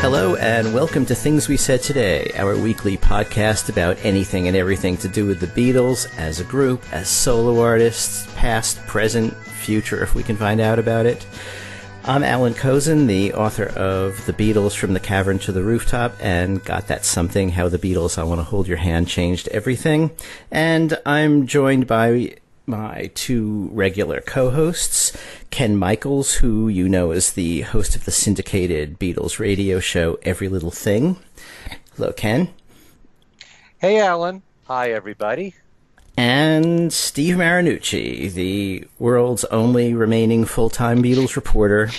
Hello and welcome to Things We Said Today, our weekly podcast about anything and everything to do with the Beatles as a group, as solo artists, past, present, future, if we can find out about it. I'm Alan Kozin, the author of The Beatles From the Cavern to the Rooftop and Got That Something, How the Beatles I Want to Hold Your Hand Changed Everything. And I'm joined by my two regular co-hosts, Ken Michaels, who you know is the host of the syndicated Beatles radio show Every Little Thing. Hello, Ken. Hey, Alan. Hi, everybody. And Steve Marinucci, the world's only remaining full-time Beatles reporter,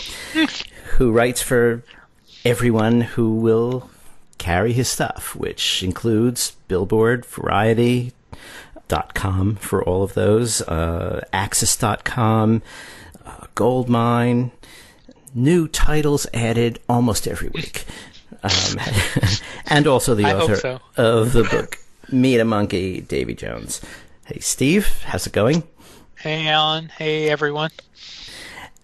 who writes for everyone who will carry his stuff, which includes Billboard, Variety, .com for all of those, Axis.com, Goldmine, new titles added almost every week. And also the author of the book, Meet a Monkey, Davy Jones. Hey, Steve, how's it going? Hey, Alan. Hey, everyone.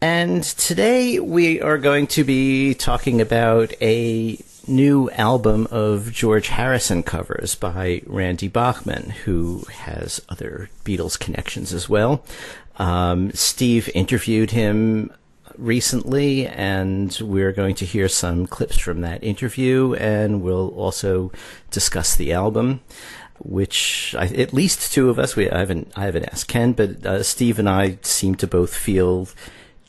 And today we are going to be talking about a new album of George Harrison covers by Randy Bachman, who has other Beatles connections as well. Steve interviewed him recently, and we're going to hear some clips from that interview, and we'll also discuss the album, which at least two of us, I haven't asked Ken, but Steve and I seem to both feel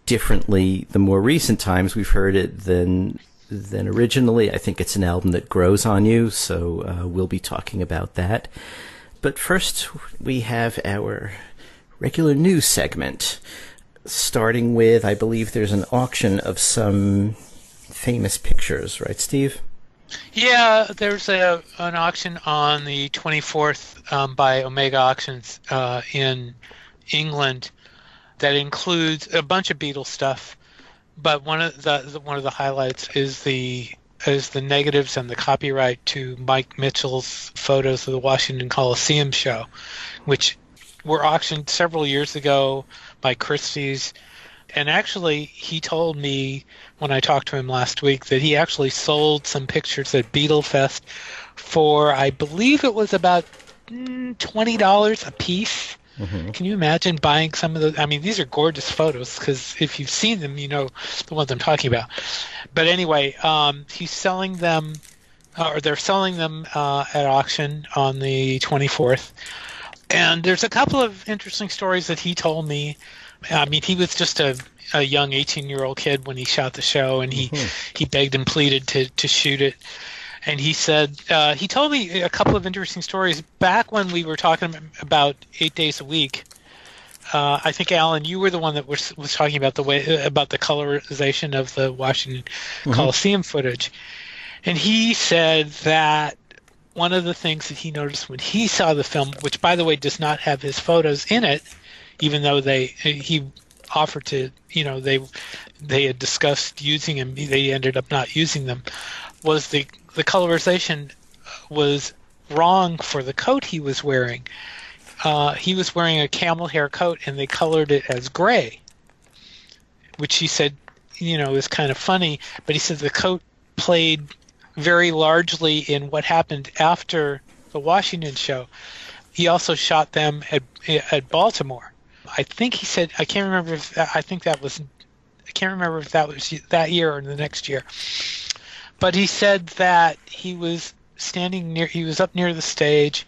differently the more recent times we've heard it than originally. I think it's an album that grows on you, so we'll be talking about that. But first, we have our regular news segment, starting with, I believe there's an auction of some famous pictures, right, Steve? Yeah, there's an auction on the 24th by Omega Auctions in England that includes a bunch of Beatles stuff. But one of the highlights is the negatives and the copyright to Mike Mitchell's photos of the Washington Coliseum show, which were auctioned several years ago by Christie's. And actually, he told me when I talked to him last week that he actually sold some pictures at Beatlefest for, I believe it was about $20 a piece. Mm-hmm. Can you imagine buying some of those? I mean, these are gorgeous photos because if you've seen them, you know the ones I'm talking about. But anyway, he's selling them, or they're selling them at auction on the 24th. And there's a couple of interesting stories that he told me. I mean, he was just a young 18-year-old kid when he shot the show, and he begged and pleaded to shoot it. And he said, he told me a couple of interesting stories back when we were talking about 8 days a week. I think, Alan, you were the one that was talking about about the colorization of the Washington Coliseum footage. And he said that one of the things that he noticed when he saw the film, which, by the way, does not have his photos in it, even though he offered to, they had discussed using them, they ended up not using them, was the colorization was wrong for the coat he was wearing. He was wearing a camel hair coat, and they colored it as gray, which he said, is kind of funny. But he said the coat played very largely in what happened after the Washington show. He also shot them at Baltimore. I think he said, I can't remember if that was that year or the next year. But he said that he was up near the stage,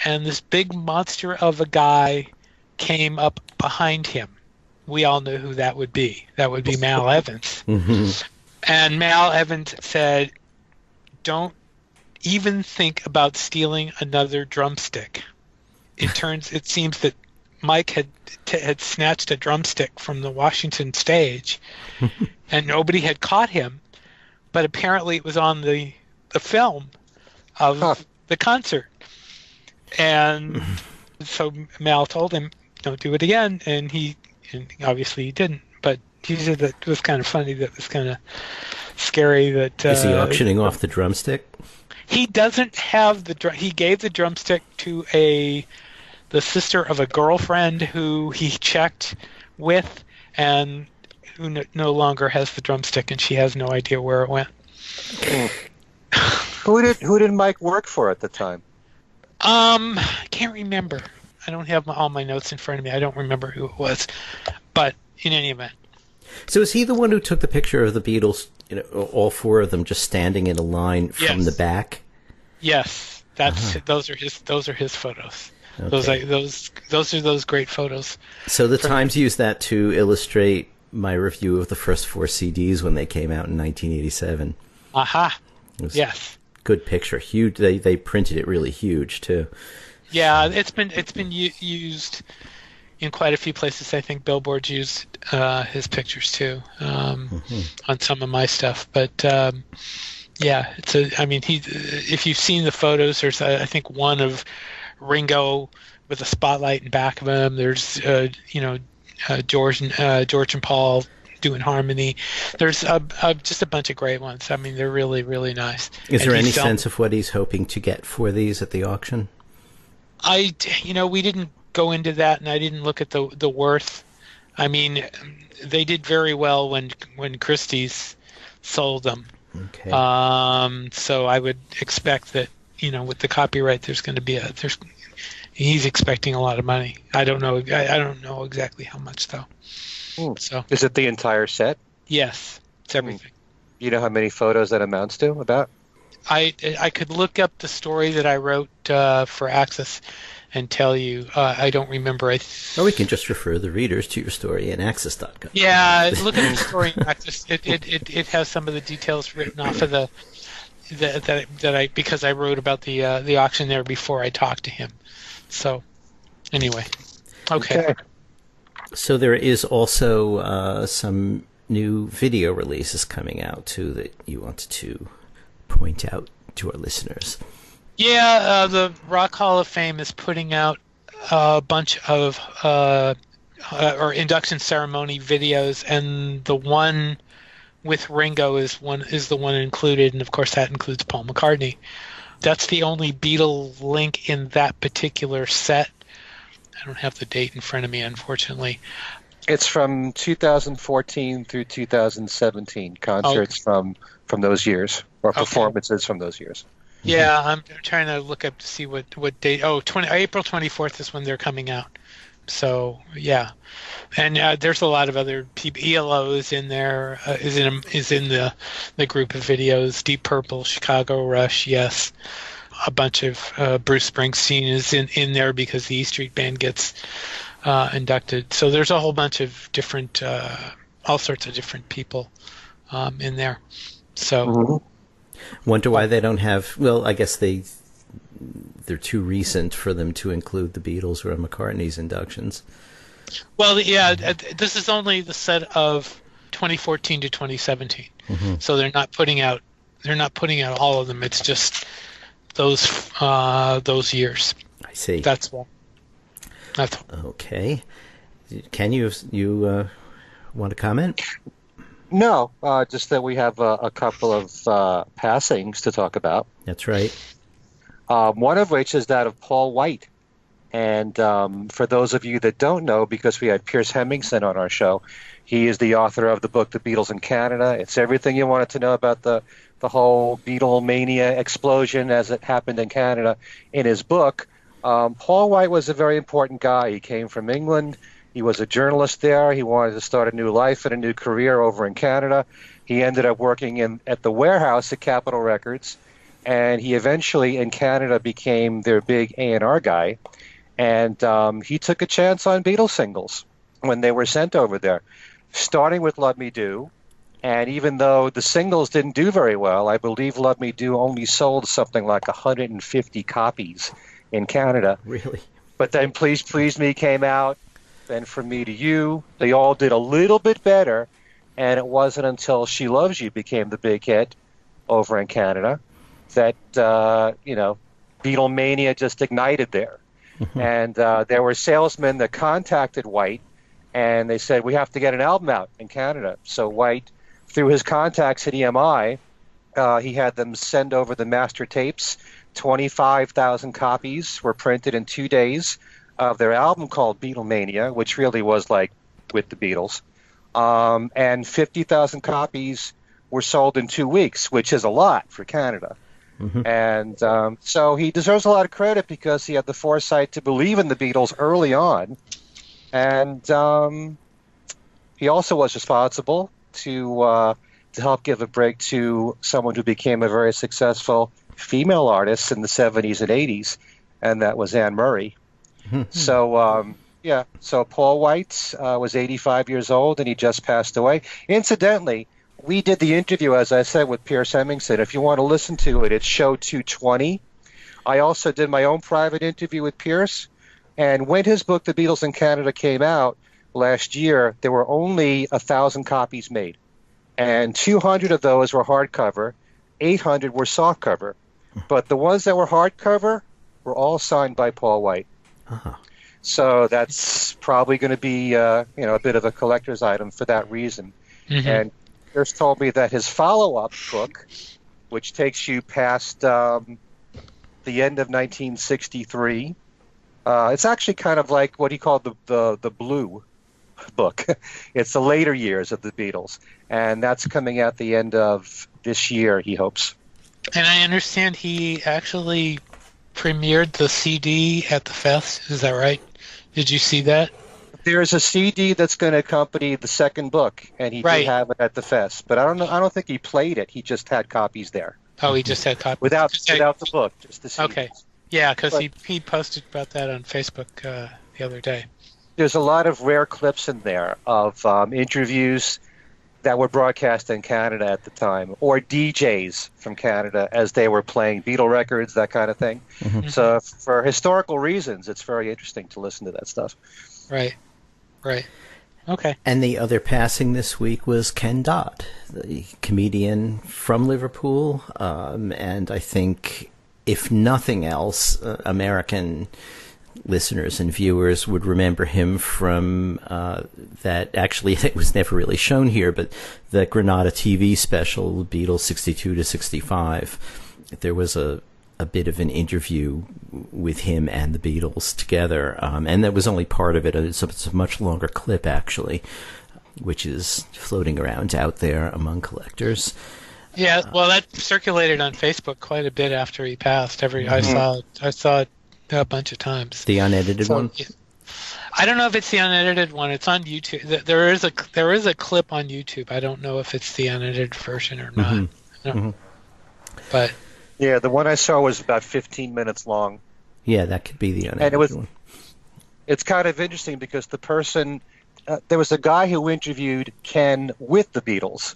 and this big monster of a guy came up behind him. We all knew who that would be. That would be Mal Evans. Mm-hmm. And Mal Evans said, "Don't even think about stealing another drumstick." It seems that Mike had snatched a drumstick from the Washington stage, and nobody had caught him. But apparently it was on the film of the concert. And so Mal told him, "Don't do it again." And obviously he didn't. But he said that it was kind of funny, that was kind of scary. That is he auctioning off the drumstick? He doesn't have he gave the drumstick to the sister of a girlfriend who he checked with, and who no longer has the drumstick, and she has no idea where it went. Hmm. Who did Mike work for at the time? I can't remember. I don't have all my notes in front of me. I don't remember who it was. But in any event, So is he the one who took the picture of the Beatles, all four of them just standing in a line from the yes, back? yes, those are his photos. Okay. Those are those great photos. So the From Times used that to illustrate my review of the first four CDs when they came out in 1987. Aha, It was yes, a good picture. Huge. They printed it really huge too. yeah. It's been used in quite a few places. I think Billboard used his pictures too on some of my stuff. But yeah, I mean, if you've seen the photos, there's I think one of Ringo with a spotlight in back of him. There's George and Paul doing harmony. There's just a bunch of great ones. I mean, they're really really nice. Is And there he any filmed- sense of what he's hoping to get for these at the auction? we didn't go into that, and I didn't look at the worth. I mean, they did very well when Christie's sold them. Okay. So I would expect that with the copyright, there's going to be he's expecting a lot of money. I don't know. I don't know exactly how much though. Hmm. So Is it the entire set? yes, it's everything. You know how many photos that amounts to? About? I could look up the story that I wrote for Access and tell you. I don't remember. Or we can just refer the readers to your story in Access.com. Yeah, look at the story in Access. It has some of the details written off of because I wrote about the auction there before I talked to him. So anyway, okay. So there is also some new video releases coming out too that you wanted to point out to our listeners. Yeah, the Rock Hall of Fame is putting out a bunch of or induction ceremony videos, and the one with Ringo is the one included, and of course that includes Paul McCartney. That's the only Beatle link in that particular set. I don't have the date in front of me, unfortunately. It's from 2014 through 2017. Concerts from those years, or performances from those years. Yeah, I'm trying to look up to see what date. Oh, April 24th is when they're coming out. So yeah, and there's a lot of other people. ELO is in there. Is in the group of videos. Deep Purple, Chicago Rush. Yes, a bunch of Bruce Springsteen is in there because the E Street Band gets inducted. So there's a whole bunch of different, all sorts of different people in there. So. Wonder why they don't have. Well, I guess they're too recent for them to include the Beatles or McCartney's inductions. Well, yeah, this is only the set of 2014 to 2017, so they're not putting out all of them. It's just those years. I see. That's all. Okay. Can you want to comment? No, just that we have a couple of passings to talk about. That's right. One of which is that of Paul White. And for those of you that don't know, because we had Pierce Hemmingson on our show, he is the author of the book, The Beatles in Canada. It's everything you wanted to know about the whole Beatlemania explosion as it happened in Canada in his book. Paul White was a very important guy. He came from England. He was a journalist there. He wanted to start a new life and a new career over in Canada. He ended up working at the warehouse at Capitol Records, and he eventually in Canada became their big A&R guy. And he took a chance on Beatles singles when they were sent over there, starting with Love Me Do. And even though the singles didn't do very well, I believe Love Me Do only sold something like 150 copies in Canada. Really? But then Please Please Me came out. Then From Me to You, they all did a little bit better, and it wasn't until She Loves You became the big hit over in Canada that, Beatlemania just ignited there. And there were salesmen that contacted White, and they said, we have to get an album out in Canada. So White, through his contacts at EMI, he had them send over the master tapes. 25,000 copies were printed in 2 days of their album called Beatlemania, which really was like with the Beatles. And 50,000 copies were sold in 2 weeks, which is a lot for Canada. And so he deserves a lot of credit because he had the foresight to believe in the Beatles early on. And he also was responsible to help give a break to someone who became a very successful female artist in the 70s and 80s, and that was Anne Murray. So, so Paul White was 85 years old, and he just passed away. Incidentally, we did the interview, as I said, with Pierce Hemmingson. If you want to listen to it, it's show 220. I also did my own private interview with Pierce, and when his book, The Beatles in Canada, came out last year, there were only 1,000 copies made, and 200 of those were hardcover, 800 were softcover, but the ones that were hardcover were all signed by Paul White. So that's probably going to be a bit of a collector's item for that reason. And Pierce told me that his follow-up book, which takes you past the end of 1963, it's actually kind of like what he called the Blue book. It's the later years of the Beatles, and that's coming out the end of this year, he hopes. And I understand he actually premiered the CD at the fest. Is that right? Did you see that? There's a CD that's going to accompany the second book, and he did have it at the fest. But I don't think he played it. He just had copies there. Oh, he just had copies without the book, just the CD. Okay, yeah, because he posted about that on Facebook the other day. There's a lot of rare clips in there of interviews that were broadcast in Canada at the time, or DJs from Canada as they were playing Beatle records, that kind of thing. So for historical reasons, it's very interesting to listen to that stuff. Right. Okay. And the other passing this week was Ken Dodd, the comedian from Liverpool, and I think, if nothing else, American listeners and viewers would remember him from that. Actually, it was never really shown here, but the Granada TV special, Beatles 62 to 65. There was a bit of an interview with him and the Beatles together, and that was only part of it. It's a much longer clip, actually, which is floating around out there among collectors. Yeah, well, that circulated on Facebook quite a bit after he passed. I saw it a bunch of times. The unedited one? Yeah. I don't know if it's the unedited one. It's on YouTube. There is a clip on YouTube. I don't know if it's the unedited version or not. But yeah, the one I saw was about 15 minutes long. Yeah, that could be the unedited one. It's kind of interesting because the person, there was a guy who interviewed Ken with the Beatles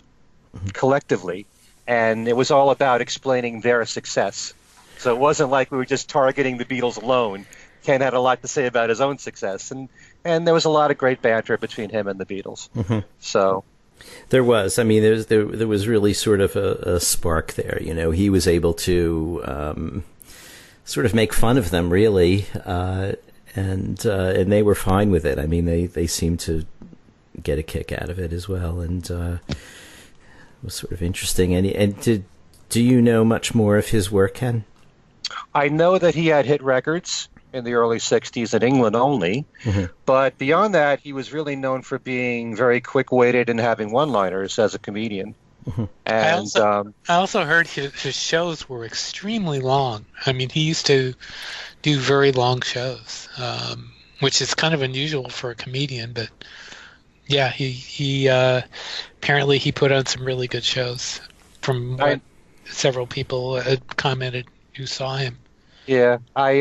collectively, and it was all about explaining their success. So it wasn't like we were just targeting the Beatles alone. Ken had a lot to say about his own success, and there was a lot of great banter between him and the Beatles. So there was. I mean, there was really sort of a spark there. You know, he was able to sort of make fun of them, really, and they were fine with it. I mean, they seemed to get a kick out of it as well, and it was sort of interesting. And do you know much more of his work, Ken? I know that he had hit records in the early 60s in England only, but beyond that, he was really known for being very quick-witted and having one-liners as a comedian. And I also heard his shows were extremely long. I mean, he used to do very long shows, which is kind of unusual for a comedian, but yeah, he apparently he put on some really good shows from what several people had commented who saw him. Yeah, I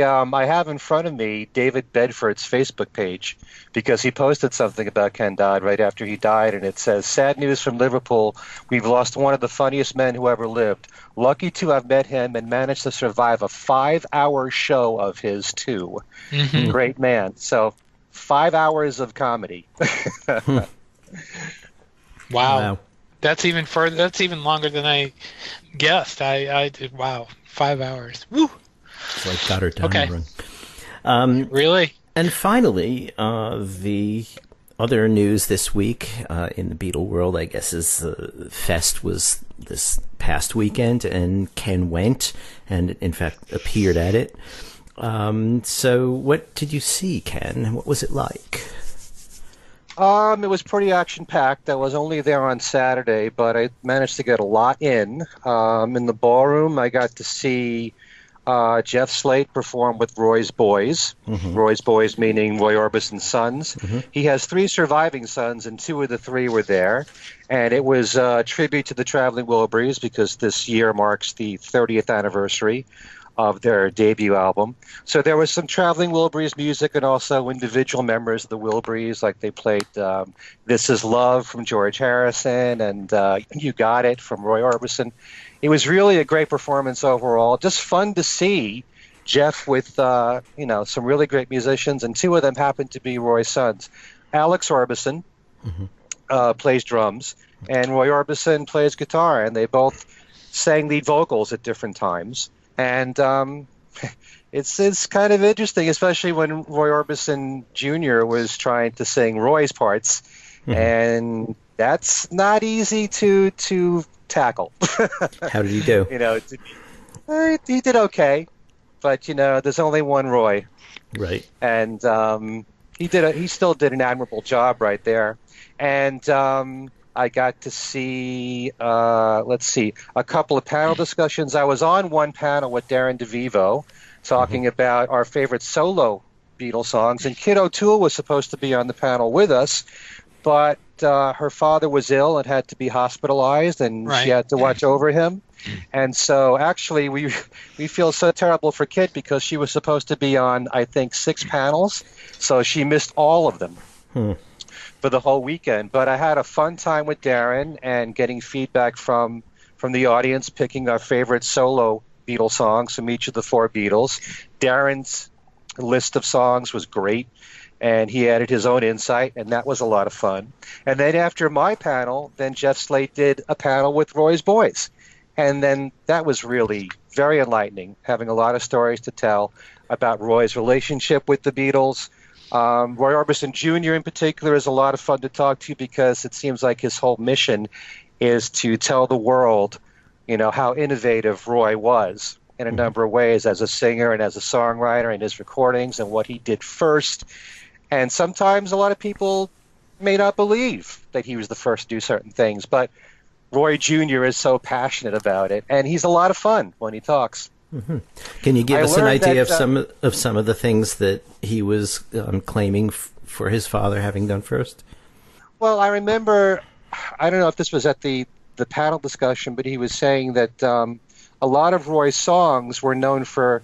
have in front of me David Bedford's Facebook page because he posted something about Ken Dodd right after he died, and it says, "Sad news from Liverpool. We've lost one of the funniest men who ever lived. Lucky to have met him and managed to survive a 5-hour show of his, too." Great man. So 5 hours of comedy. Wow. That's even further. That's even longer than I guessed. I did. Wow, 5 hours. Woo. It's like Goddard Diamond Run. Really? And finally, the other news this week in the Beatle world, I guess, is the Fest was this past weekend, and Ken went and, in fact, appeared at it. So what did you see, Ken? What was it like? It was pretty action-packed. I was only there on Saturday, but I managed to get a lot in. In the ballroom, I got to see Jeff Slate performed with Roy's Boys. Mm-hmm. Roy's Boys meaning Roy Orbison's sons. Mm-hmm. He has three surviving sons, and two of the three were there. And it was a tribute to the Traveling Wilburys because this year marks the 30th anniversary of their debut album. So there was some Traveling Wilburys music and also individual members of the Wilburys, like they played This Is Love from George Harrison and You Got It from Roy Orbison. It was really a great performance overall. Just fun to see Jeff with some really great musicians, and two of them happened to be Roy's sons. Alex Orbison plays drums, and Roy Orbison plays guitar, and they both sang lead vocals at different times. And it's kind of interesting, especially when Roy Orbison Jr. was trying to sing Roy's parts, and that's not easy to tackle. How did he do? He did okay, but there's only one Roy, Right. and he still did an admirable job right there. And I got to see, a couple of panel discussions. I was on one panel with Darren DeVivo talking about our favorite solo Beatles songs, and Kid O'Toole was supposed to be on the panel with us, but her father was ill and had to be hospitalized, and she had to watch over him. And so actually we feel so terrible for Kid because she was supposed to be on, I think, 6 panels, so she missed all of them. For the whole weekend. But I had a fun time with Darren and getting feedback from the audience, picking our favorite solo Beatles songs from each of the 4 Beatles. Darren's list of songs was great, and he added his own insight, and that was a lot of fun. And then after my panel, then Jeff Slate did a panel with Roy's Boys. And then that was really very enlightening, having a lot of stories to tell about Roy's relationship with the Beatles. Roy Orbison Jr. in particular is a lot of fun to talk to because it seems like his whole mission is to tell the world, how innovative Roy was in a number of ways as a singer and as a songwriter in his recordings and what he did first. And sometimes a lot of people may not believe that he was the first to do certain things, but Roy Jr. is so passionate about it, and he's a lot of fun when he talks. Can you give us an idea of some of the things that he was claiming for his father having done first? Well, I remember, I don't know if this was at the panel discussion, but he was saying that a lot of Roy's songs were known for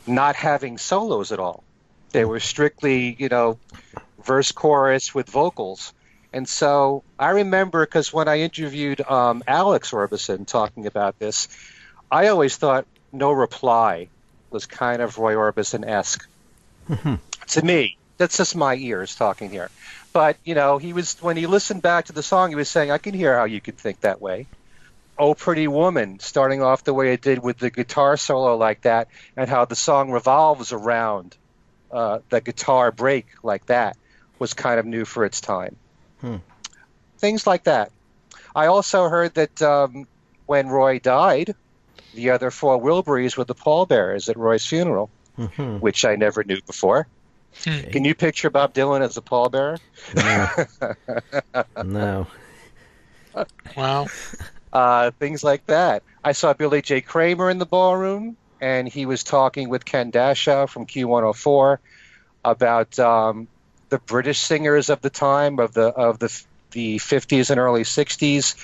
not having solos at all. They were strictly, verse chorus with vocals. And so I remember, because when I interviewed Alex Orbison talking about this, I always thought No Reply was kind of Roy Orbison-esque. To me. That's just my ears talking here. But, when he listened back to the song, he was saying, I can hear how you could think that way. Oh Pretty Woman, starting off the way it did with the guitar solo like that, and how the song revolves around the guitar break like that, was kind of new for its time. Things like that. I also heard that when Roy died, the other 4 Wilburys were the pallbearers at Roy's funeral, which I never knew before. Can you picture Bob Dylan as a pallbearer? No. Wow. Things like that. I saw Billy J. Kramer in the ballroom, and he was talking with Ken Dashow from Q104 about the British singers of the time, of the 50s and early 60s,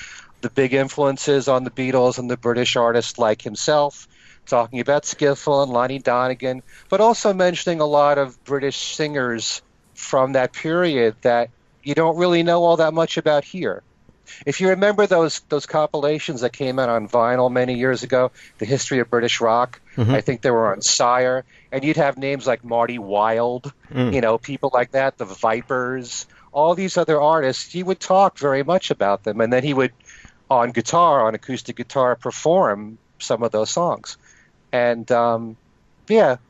the big influences on the Beatles and the British artists like himself, talking about Skiffle and Lonnie Donegan, but also mentioning a lot of British singers from that period that you don't really know all that much about here. If you remember those compilations that came out on vinyl many years ago, The History of British Rock, I think they were on Sire, and you'd have names like Marty Wilde, people like that, the Vipers, all these other artists. He would talk very much about them, and then he would, on acoustic guitar, perform some of those songs. And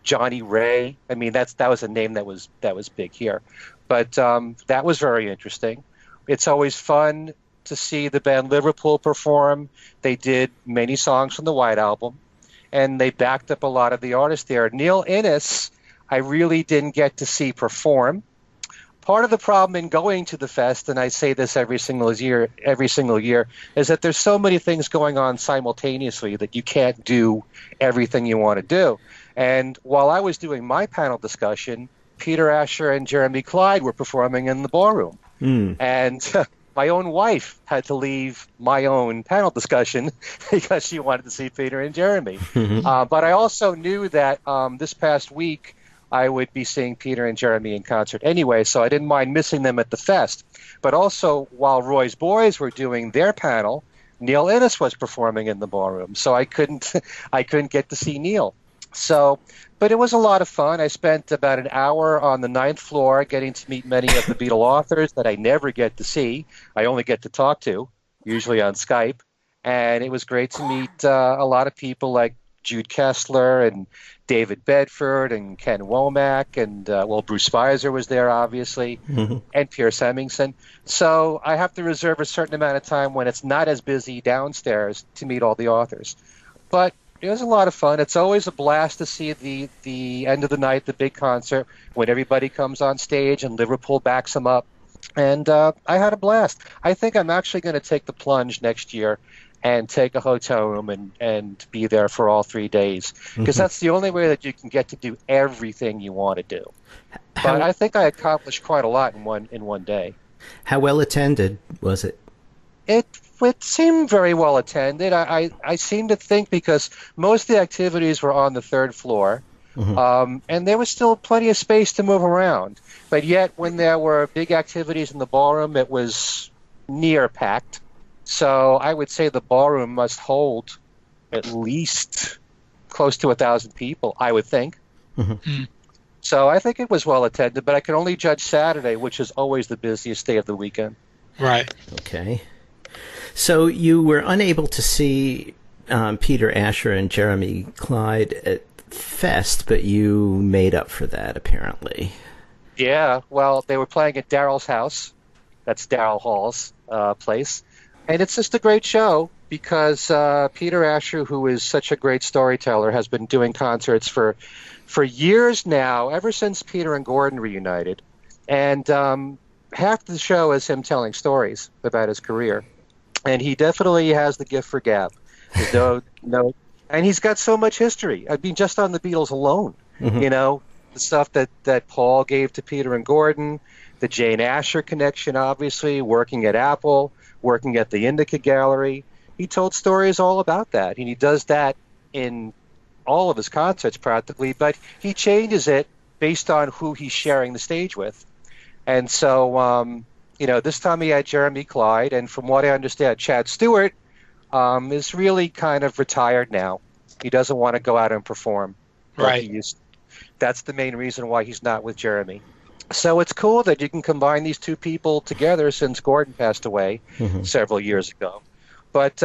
Johnny Ray. I mean, that was a name that was big here, but that was very interesting. It's always fun to see the band Liverpool perform. They did many songs from the White Album, and they backed up a lot of the artists there. Neil Innes, I really didn't get to see perform, part of the problem in going to the fest, and I say this every single year, is that there's so many things going on simultaneously that you can't do everything you want to do. And while I was doing my panel discussion, Peter Asher and Jeremy Clyde were performing in the ballroom. And my own wife had to leave my own panel discussion because she wanted to see Peter and Jeremy. But I also knew that this past week I would be seeing Peter and Jeremy in concert anyway, so I didn't mind missing them at the fest. But also, while Roy's Boys were doing their panel, Neil Innes was performing in the ballroom, so I couldn't get to see Neil. So, but it was a lot of fun. I spent about an hour on the 9th floor getting to meet many of the Beatle authors that I never get to see. I only get to talk to, usually on Skype. And it was great to meet a lot of people like Jude Kessler and David Bedford and Ken Womack and, Bruce Spicer was there, obviously, and Pierce Hemmingson. So I have to reserve a certain amount of time when it's not as busy downstairs to meet all the authors. But it was a lot of fun. It's always a blast to see the end of the night, the big concert, when everybody comes on stage and Liverpool backs them up. And I had a blast. I think I'm actually going to take the plunge next year and take a hotel room and be there for all 3 days, because that's the only way that you can get to do everything you want to do. But I think I accomplished quite a lot in one day. How well attended was it? It seemed very well attended. I seem to think, because most of the activities were on the 3rd floor, and there was still plenty of space to move around. But yet, when there were big activities in the ballroom, it was near packed. So I would say the ballroom must hold at least close to 1,000 people, I would think. So I think it was well attended, but I can only judge Saturday, which is always the busiest day of the weekend. Right. Okay. So you were unable to see Peter Asher and Jeremy Clyde at Fest, but you made up for that, apparently. Yeah, well, they were playing at Daryl's house. That's Daryl Hall's place. And it's just a great show because Peter Asher, who is such a great storyteller, has been doing concerts for years now, ever since Peter and Gordon reunited. And half the show is him telling stories about his career. And he definitely has the gift for gab. There's no, and he's got so much history. I mean, just on the Beatles alone, the stuff that Paul gave to Peter and Gordon, the Jane Asher connection, obviously, working at Apple, working at the Indica Gallery. He told stories all about that, and he does that in all of his concerts practically, but he changes it based on who he's sharing the stage with. And so, this time he had Jeremy Clyde, and from what I understand, Chad Stewart is really kind of retired now. He doesn't want to go out and perform like he used to. That's the main reason why he's not with Jeremy. So it's cool that you can combine these two people together since Gordon passed away several years ago. But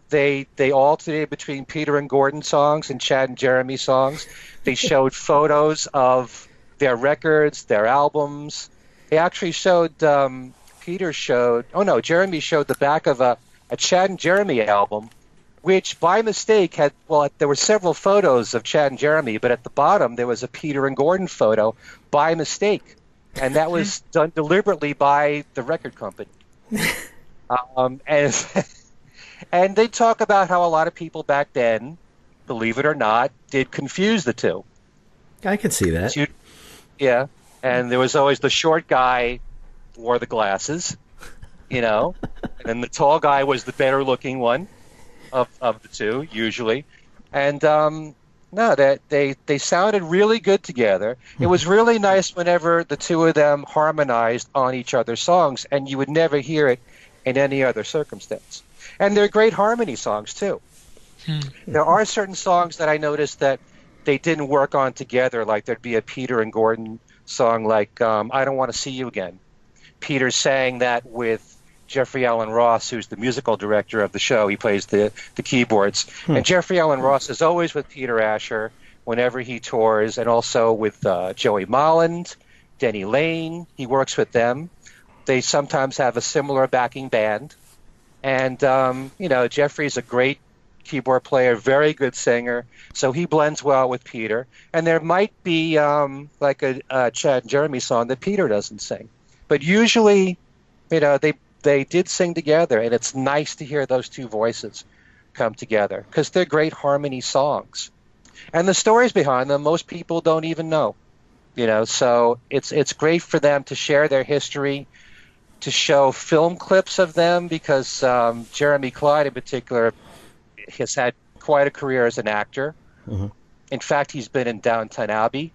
they alternated between Peter and Gordon songs and Chad and Jeremy songs. They showed photos of their records, their albums. They actually showed, Jeremy showed the back of a Chad and Jeremy album, which by mistake there were several photos of Chad and Jeremy, but at the bottom there was a Peter and Gordon photo by mistake. And that was done deliberately by the record company. And they talk about how a lot of people back then, believe it or not, did confuse the two. I can see that. Yeah. And there was always the short guy wore the glasses, and then the tall guy was the better looking one of the two, usually. And they sounded really good together. It was really nice whenever the two of them harmonized on each other's songs, and you would never hear it in any other circumstance. And they're great harmony songs, too. There are certain songs that I noticed that they didn't work on together, like there'd be a Peter and Gordon song like I Don't Want to See You Again. Peter sang that with Jeffrey Allen Ross, who's the musical director of the show. He plays the keyboards. And Jeffrey Allen Ross is always with Peter Asher whenever he tours, and also with Joey Molland, Denny Lane. He works with them. They sometimes have a similar backing band. And, Jeffrey's a great keyboard player, very good singer, so he blends well with Peter. And there might be like a Chad and Jeremy song that Peter doesn't sing. But usually, they did sing together, and it's nice to hear those two voices come together because they're great harmony songs. And the stories behind them, most people don't even know. So it's great for them to share their history, to show film clips of them, because Jeremy Clyde in particular has had quite a career as an actor. Mm-hmm. In fact, he's been in Downton Abbey.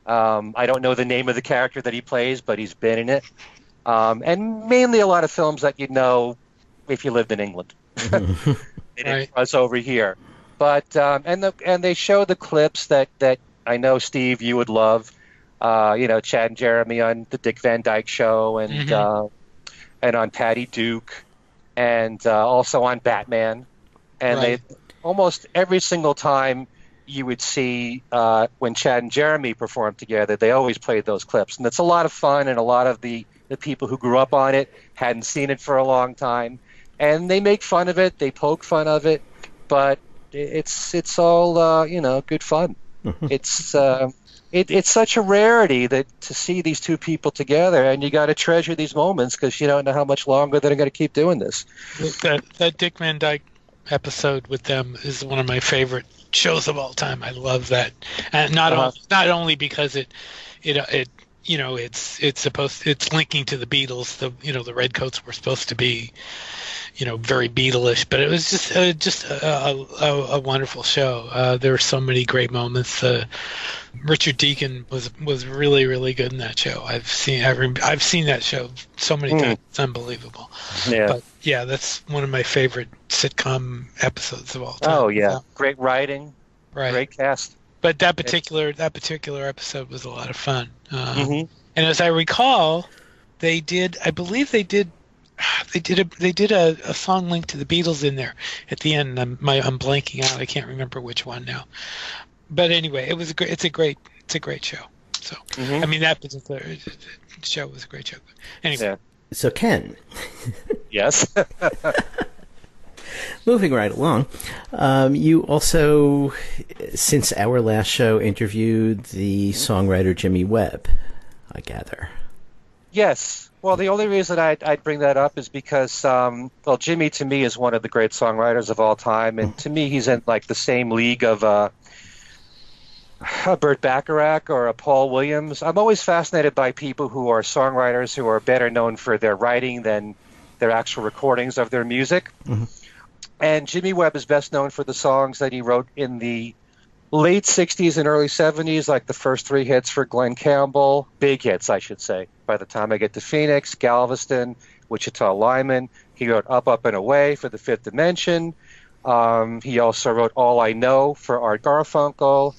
I don't know the name of the character that he plays, but he's been in it. And mainly a lot of films that you'd know if you lived in England. Mm-hmm. They didn't cross over here. But and they show the clips that I know, Steve, you would love. Chad and Jeremy on the Dick Van Dyke Show, and on Patty Duke, and also on Batman. And they almost every single time you would see when Chad and Jeremy performed together, they always played those clips. And it's a lot of fun, and a lot of the people who grew up on it hadn't seen it for a long time. And they make fun of it, they poke fun of it, but it's all, good fun. It's such a rarity that to see these two people together, and you got to treasure these moments because you don't know how much longer they're going to keep doing this. That Dick Van Dyke episode with them is one of my favorite shows of all time. I love that, and not only because it's linking to the Beatles. The Redcoats were supposed to be, very Beatleish, but it was just a wonderful show. There were so many great moments. Richard Deacon was really, really good in that show. I've seen that show so many times. It's unbelievable. Yeah. But yeah, that's one of my favorite sitcom episodes of all time. Oh yeah, great writing, great cast. But that particular episode was a lot of fun. And as I recall, they did a song linked to the Beatles in there at the end. I'm blanking out. I can't remember which one now. But anyway, it's a great show. So I mean, that particular show was a great show. Anyway, yeah. So Ken, yes. Moving right along, you also, since our last show, interviewed the songwriter Jimmy Webb, I gather. Yes. Well, the only reason I'd bring that up is because, Jimmy to me is one of the great songwriters of all time, and to me he's in like the same league of a Burt Bacharach or a Paul Williams. I'm always fascinated by people who are songwriters who are better known for their writing than their actual recordings of their music. Mm-hmm. And Jimmy Webb is best known for the songs that he wrote in the late 60s and early 70s, like the first three hits for Glenn Campbell, big hits, I should say. By the Time I Get to Phoenix, Galveston, Wichita Lineman. He wrote Up and Away for the Fifth Dimension. He also wrote All I Know for Art Garfunkel.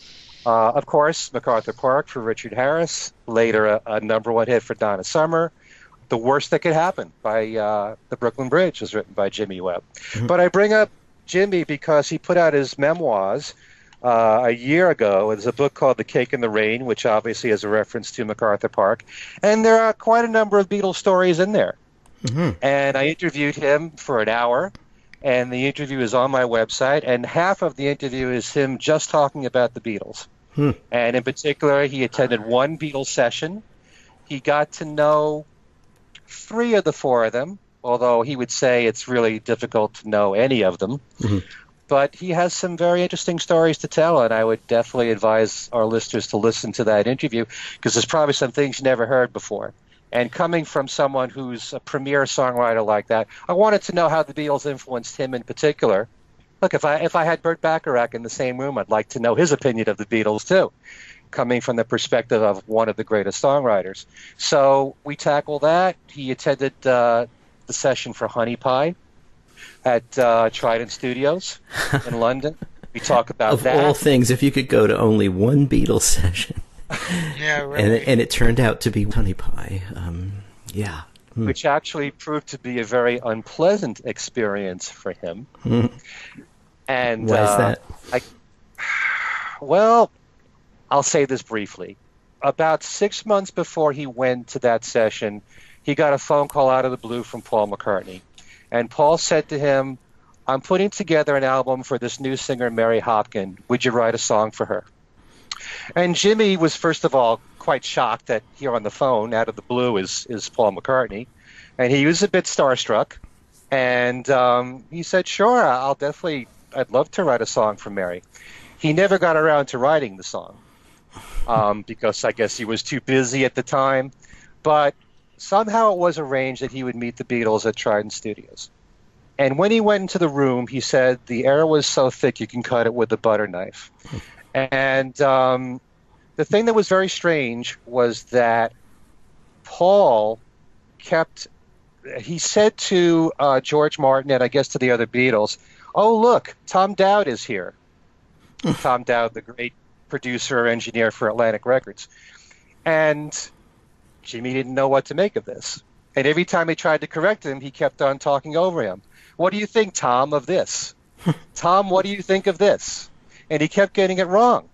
Of course, MacArthur Park for Richard Harris. Later, a number one hit for Donna Summer. The Worst That Could Happen by the Brooklyn Bridge was written by Jimmy Webb. Mm-hmm. But I bring up Jimmy because he put out his memoirs a year ago. There's a book called The Cake in the Rain, which obviously is a reference to MacArthur Park. And there are quite a number of Beatles stories in there. Mm-hmm. And I interviewed him for an hour, and the interview is on my website, and half of the interview is him just talking about the Beatles. Hmm. And in particular, he attended one Beatles session. He got to know 3 of the 4 of them, although he would say it's really difficult to know any of them. Mm-hmm. But he has some very interesting stories to tell, and I would definitely advise our listeners to listen to that interview because there's probably some things you never heard before. And coming from someone who's a premier songwriter like that, I wanted to know how the Beatles influenced him in particular. Look, if I had Burt Bacharach in the same room, I'd like to know his opinion of the Beatles too, coming from the perspective of one of the greatest songwriters. So we tackle that. He attended the session for Honey Pie at Trident Studios in London. We talk about of that. Of all things, if you could go to only one Beatles session. Yeah, right. And it turned out to be Honey Pie. Yeah. Which actually proved to be a very unpleasant experience for him. And why is that? Well, I'll say this briefly. About 6 months before he went to that session, he got a phone call out of the blue from Paul McCartney. And Paul said to him, "I'm putting together an album for this new singer, Mary Hopkin. Would you write a song for her?" And Jimmy was, first of all, quite shocked that here on the phone, out of the blue, is Paul McCartney. And he was a bit starstruck. And he said, sure, I'd love to write a song for Mary. He never got around to writing the song because I guess he was too busy at the time. But somehow it was arranged that he would meet the Beatles at Trident Studios. And when he went into the room, he said the air was so thick you can cut it with a butter knife. And the thing that was very strange was that Paul he said to George Martin and I guess to the other Beatles, oh, look, Tom Dowd is here. Tom Dowd, the great producer, engineer for Atlantic Records. And Jimmy didn't know what to make of this. And every time he tried to correct him, he kept on talking over him. What do you think, Tom, of this? Tom, what do you think of this? And he kept getting it wrong.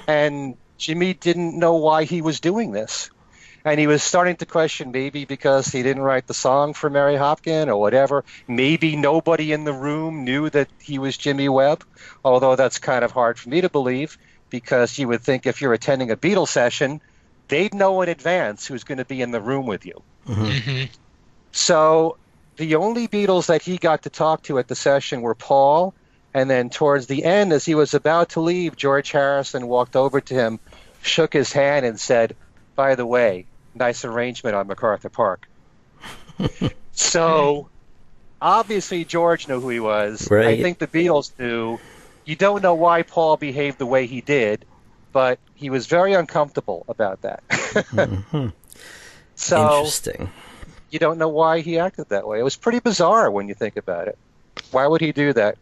And Jimmy didn't know why he was doing this. And he was starting to question, maybe because he didn't write the song for Mary Hopkin or whatever. Maybe nobody in the room knew that he was Jimmy Webb, although that's kind of hard for me to believe, because you would think if you're attending a Beatles session, they'd know in advance who's going to be in the room with you. Mm-hmm. So the only Beatles that he got to talk to at the session were Paul, and then towards the end, as he was about to leave, George Harrison walked over to him, shook his hand, and said, by the way, nice arrangement on MacArthur Park. So obviously George knew who he was. Right. I think the Beatles knew. You don't know why Paul behaved the way he did, but he was very uncomfortable about that. Mm-hmm. So interesting. You don't know why he acted that way. It was pretty bizarre when you think about it. Why would he do that?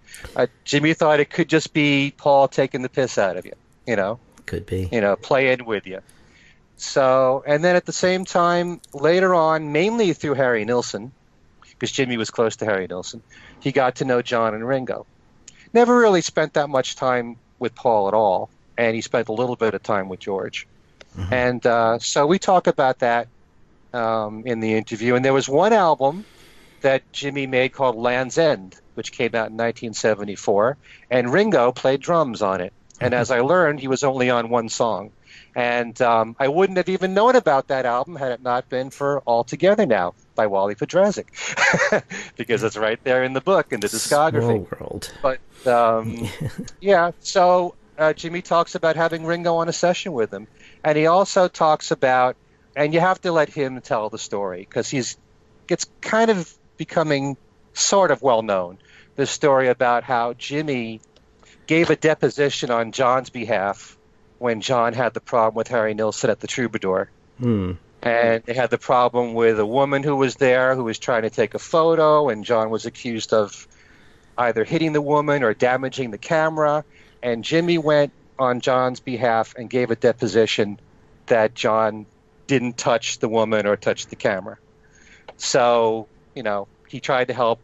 Jimmy thought it could just be Paul taking the piss out of you, Could be. Playing with you. So, and then at the same time, later on, mainly through Harry Nilsson, because Jimmy was close to Harry Nilsson, he got to know John and Ringo. Never really spent that much time with Paul at all, and he spent a little bit of time with George. Mm-hmm. And so we talk about that in the interview. And there was one album that Jimmy made called Land's End, which came out in 1974, and Ringo played drums on it. And as I learned, he was only on one song. And I wouldn't have even known about that album had it not been for All Together Now by Wally Podrazik, because it's right there in the book, in the discography. Small world. But, yeah, so Jimmy talks about having Ringo on a session with him. And he also talks about, and you have to let him tell the story, because it's kind of becoming sort of well-known, the story about how Jimmy gave a deposition on John's behalf when John had the problem with Harry Nilsson at the Troubadour. And they had the problem with a woman who was there who was trying to take a photo, and John was accused of either hitting the woman or damaging the camera. And Jimmy went on John's behalf and gave a deposition that John didn't touch the woman or touch the camera. So, he tried to help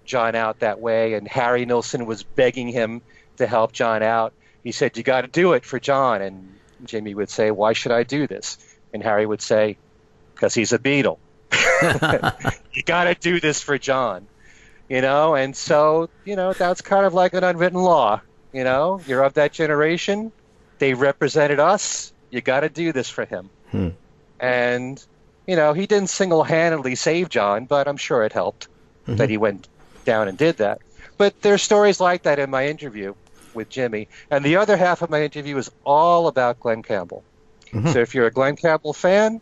John out that way, and Harry Nilsson was begging him to help John out. He said, you got to do it for John. And Jimmy would say, why should I do this? And Harry would say, because he's a Beatle. You got to do this for John. And so, that's kind of like an unwritten law. You're of that generation. They represented us. You got to do this for him. And, he didn't single-handedly save John, but I'm sure it helped that he went down and did that. But there's stories like that in my interview with Jimmy. And the other half of my interview is all about Glenn Campbell. So if you're a Glenn Campbell fan,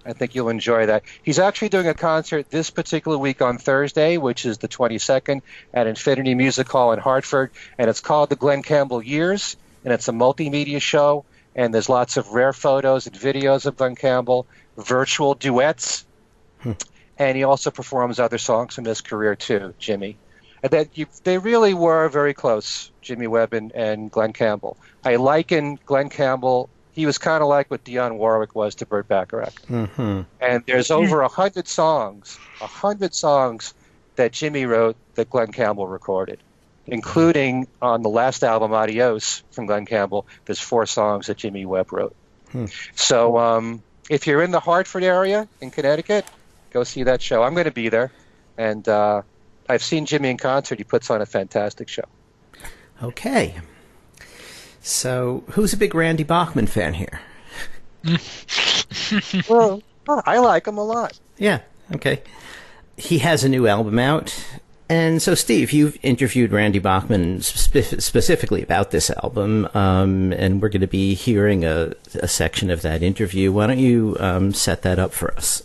I think you'll enjoy that. He's actually doing a concert this particular week on Thursday, which is the 22nd, at Infinity Music Hall in Hartford. And it's called the Glenn Campbell Years. And it's a multimedia show. And there's lots of rare photos and videos of Glenn Campbell, virtual duets. And he also performs other songs from his career, too, Jimmy. And they really were very close, Jimmy Webb and Glenn Campbell. I liken Glenn Campbell, he was kind of like what Dionne Warwick was to Burt Bacharach. And there's over 100 songs that Jimmy wrote that Glenn Campbell recorded, including on the last album, Adios, from Glenn Campbell, there's 4 songs that Jimmy Webb wrote. So if you're in the Hartford area in Connecticut, go see that show. I'm going to be there. And I've seen Jimmy in concert. He puts on a fantastic show. Okay. So, who's a big Randy Bachman fan here? Well, I like him a lot. Yeah, okay. He has a new album out. And so, Steve, you've interviewed Randy Bachman specifically about this album, and we're going to be hearing a section of that interview. Why don't you set that up for us?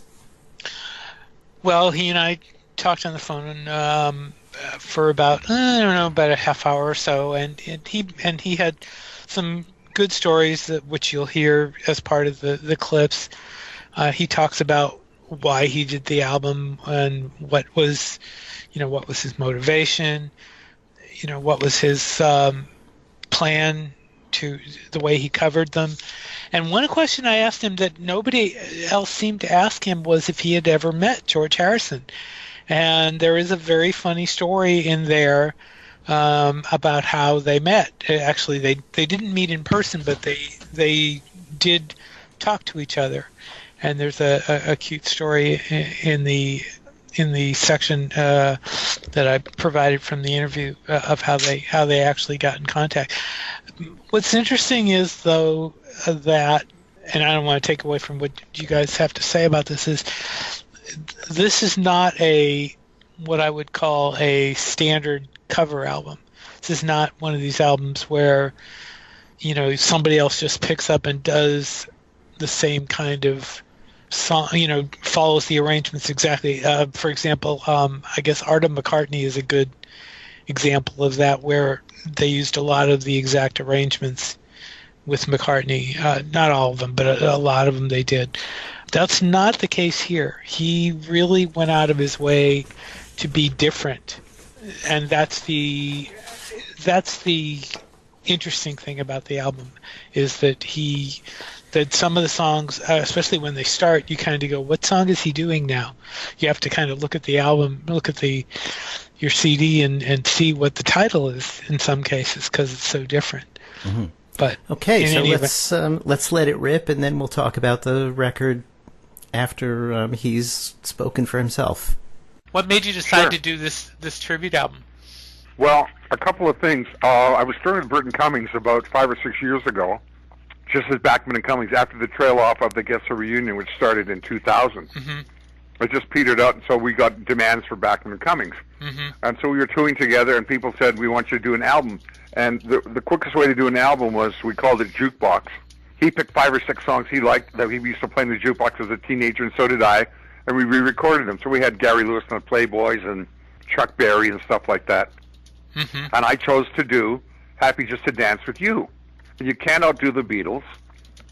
Well, he and I talked on the phone for about about a half hour or so, and he had some good stories which you'll hear as part of the clips. He talks about why he did the album and what was his motivation, what was his plan to the way he covered them. And one question I asked him that nobody else seemed to ask him was if he had ever met George Harrison. And there is a very funny story in there about how they met. Actually, they didn't meet in person, but they did talk to each other. And there's a cute story in the section that I provided from the interview of how they actually got in contact. What's interesting is, though, that, and I don't want to take away from what you guys have to say about this, is this is not what I would call a standard cover album. This is not one of these albums where somebody else just picks up and does the same kind of song, follows the arrangements exactly. For example, I guess Art of McCartney is a good example of that, where they used a lot of the exact arrangements with McCartney. Not all of them, but a lot of them they did. That's not the case here. He really went out of his way to be different, and that's the interesting thing about the album, is that some of the songs, especially when they start, you kind of go, what song is he doing now? You have to kind of look at the album, look at your CD and see what the title is in some cases, because it's so different. Mm-hmm. But okay, so let's let it rip, and then we'll talk about the record after he's spoken for himself. What made you decide to do this tribute album? Well, a couple of things. I was starting with Burton Cummings about 5 or 6 years ago, just as Bachman and Cummings, after the trail off of the Gessler reunion, which started in 2000. Mm-hmm. It just petered out, and so we got demands for Bachman and Cummings. Mm-hmm. And so we were touring together, and people said, we want you to do an album. And the quickest way to do an album was, we called it Jukebox. He picked 5 or 6 songs he liked that he used to play in the jukebox as a teenager, and so did I. And we re-recorded them. So we had Gary Lewis and the Playboys and Chuck Berry and stuff like that. Mm-hmm. And I chose to do Happy Just to Dance with You. And you can't outdo the Beatles.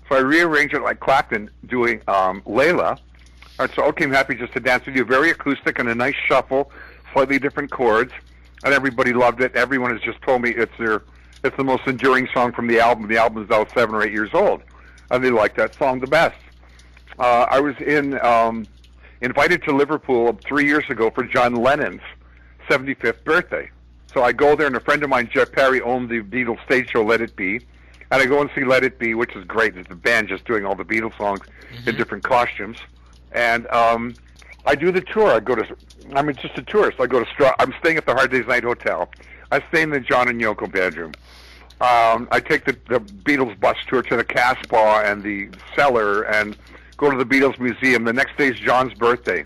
So I rearranged it like Clapton doing Layla. And so, okay, I'm Happy Just to Dance with You. Very acoustic and a nice shuffle, slightly different chords. And everybody loved it. Everyone has just told me it's the most enduring song from the album. The album is now 7 or 8 years old. And they like that song the best. I was invited to Liverpool 3 years ago for John Lennon's 75th birthday. So I go there, and a friend of mine, Jeff Perry, owned the Beatles stage show, Let It Be. And I go and see Let It Be, which is great. It's the band just doing all the Beatles songs in different costumes. And I do the tour. I'm just a tourist. I go to I'm staying at the Hard Day's Night Hotel. I stay in the John and Yoko bedroom. I take the Beatles bus tour to the Casbah and the Cellar and go to the Beatles Museum. The next day is John's birthday.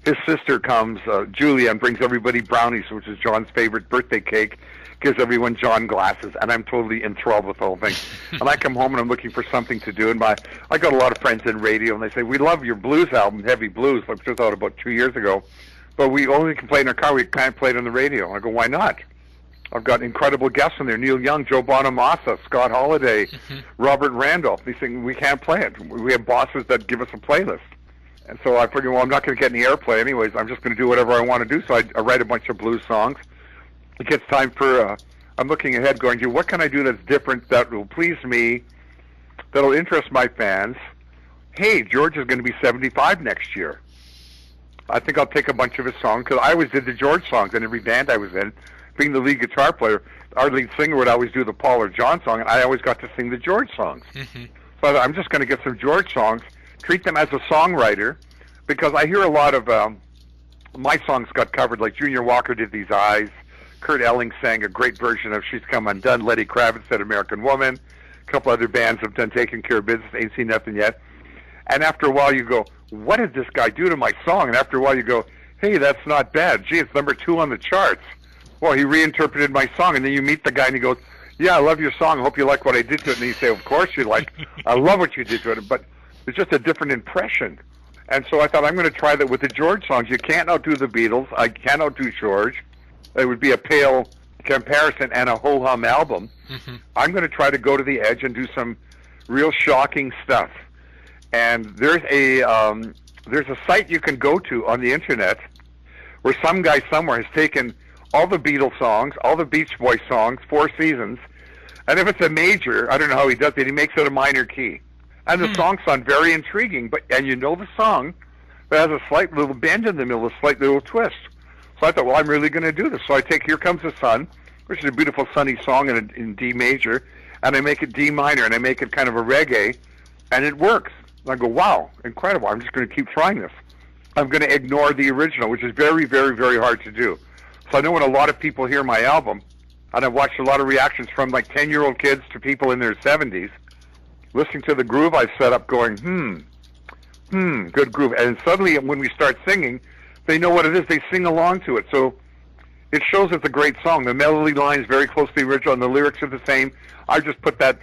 His sister comes, Julia, and brings everybody brownies, which is John's favorite birthday cake, gives everyone John glasses, and I'm totally enthralled with the whole thing. And I come home and I'm looking for something to do, and I got a lot of friends in radio, and they say, we love your blues album, Heavy Blues, which was out about 2 years ago, but we only can play in our car, we can't play it on the radio. I go, why not? I've got incredible guests in there, Neil Young, Joe Bonamassa, Scott Holiday, Robert Randolph. They say, we can't play it. We have bosses that give us a playlist. And so I figured, well, I'm not going to get any airplay anyways. I'm just going to do whatever I want to do. So I write a bunch of blues songs. It gets time for, I'm looking ahead going, what can I do that's different, that will please me, that'll interest my fans? Hey, George is going to be 75 next year. I think I'll take a bunch of his songs, because I always did the George songs in every band I was in. Being the lead guitar player, our lead singer would always do the Paul or John song, and I always got to sing the George songs. Mm-hmm. So I'm just going to get some George songs, treat them as a songwriter, because I hear a lot of my songs got covered, like Junior Walker did These Eyes, Kurt Elling sang a great version of She's Come Undone. Lenny Kravitz said American Woman. A couple other bands have done Taking Care of Business, Ain't Seen Nothing Yet. And after a while you go, what did this guy do to my song? And after a while you go, hey, that's not bad. Gee, it's number 2 on the charts. Well, he reinterpreted my song. And then you meet the guy and he goes, yeah, I love your song. I hope you like what I did to it. And you say, of course you like. I love what you did to it. But it's just a different impression. And so I thought, I'm going to try that with the George songs. You can't outdo the Beatles. I can't outdo George. It would be a pale comparison and a ho-hum album. Mm-hmm. I'm going to try to go to the edge and do some real shocking stuff. And there's a site you can go to on the internet where some guy somewhere has taken all the Beatles songs, all the Beach Boys songs, 4 seasons, and if it's a major, I don't know how he does it, he makes it a minor key. And the songs sound very intriguing, and you know the song, but it has a slight little bend in the middle, a slight little twist. So I thought, well, I'm really going to do this. So I take Here Comes the Sun, which is a beautiful sunny song in D major, and I make it D minor, and I make it kind of a reggae, and it works. And I go, wow, incredible. I'm just going to keep trying this. I'm going to ignore the original, which is very, very, very hard to do. So I know when a lot of people hear my album, and I've watched a lot of reactions from like 10-year-old kids to people in their 70s, listening to the groove I've set up going, good groove. And suddenly when we start singing, they know what it is. They sing along to it. So it shows it's a great song. The melody line is very close to the original, and the lyrics are the same. I just put a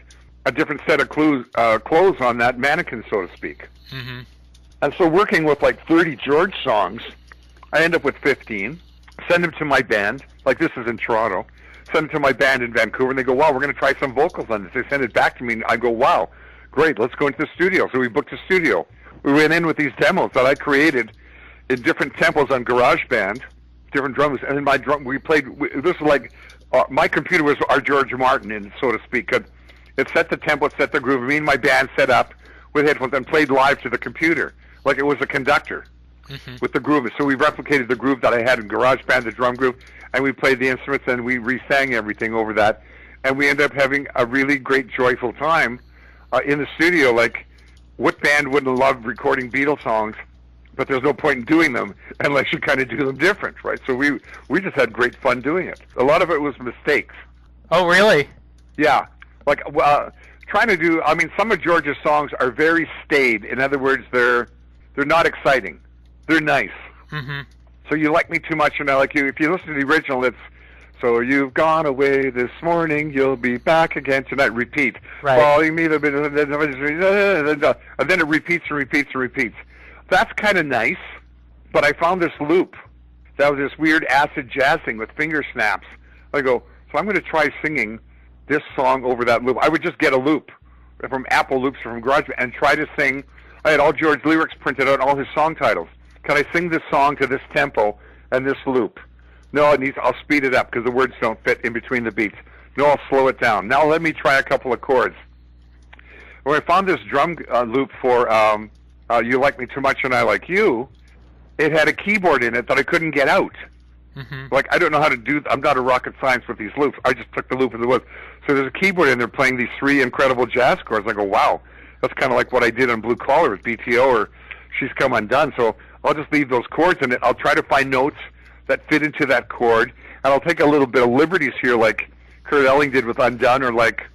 different set of clothes on that mannequin, so to speak. Mm-hmm. And so working with like 30 George songs, I end up with 15. Send them to my band, like this is in Toronto. Send them to my band in Vancouver, and they go, wow, we're going to try some vocals on this. They send it back to me, and I go, wow, great, let's go into the studio. So we booked a studio. We went in with these demos that I created in different tempos on GarageBand, different drums, and then this is like, my computer was our George Martin, so to speak. It set the tempo, it set the groove. Me and my band set up with headphones and played live to the computer, like it was a conductor. Mm-hmm. With the groove. So we replicated the groove that I had in GarageBand, the drum groove, and we played the instruments and we re-sang everything over that. And we ended up having a really great, joyful time in the studio. Like, what band wouldn't love recording Beatles songs, but there's no point in doing them unless you kind of do them different, right? So we just had great fun doing it. A lot of it was mistakes. Oh, really? Yeah. Like, trying to do, I mean, some of George's songs are very staid. In other words, they're not exciting. They're nice. Mm-hmm. So you like me too much and I like you. If you listen to the original, it's, so you've gone away this morning, you'll be back again tonight. Repeat. Right. Falling me, and then it repeats and repeats and repeats. That's kind of nice, but I found this loop. That was this weird acid jazzing with finger snaps. I go, so I'm going to try singing this song over that loop. I would just get a loop from Apple Loops or from GarageBand and try to sing. I had all George lyrics printed out, all his song titles. Can I sing this song to this tempo and this loop? No, I'll speed it up because the words don't fit in between the beats. No, I'll slow it down. Now let me try a couple of chords. When I found this drum loop for You Like Me Too Much and I Like You, it had a keyboard in it that I couldn't get out. Mm-hmm. Like, I don't know how to do, I'm not a rocket science with these loops. I just took the loop as it was. So there's a keyboard in there playing these 3 incredible jazz chords. I go, wow, that's kind of like what I did on Blue Collar with BTO or She's Come Undone. So I'll just leave those chords in it. I'll try to find notes that fit into that chord, and I'll take a little bit of liberties here, like Kurt Elling did with Undone, or like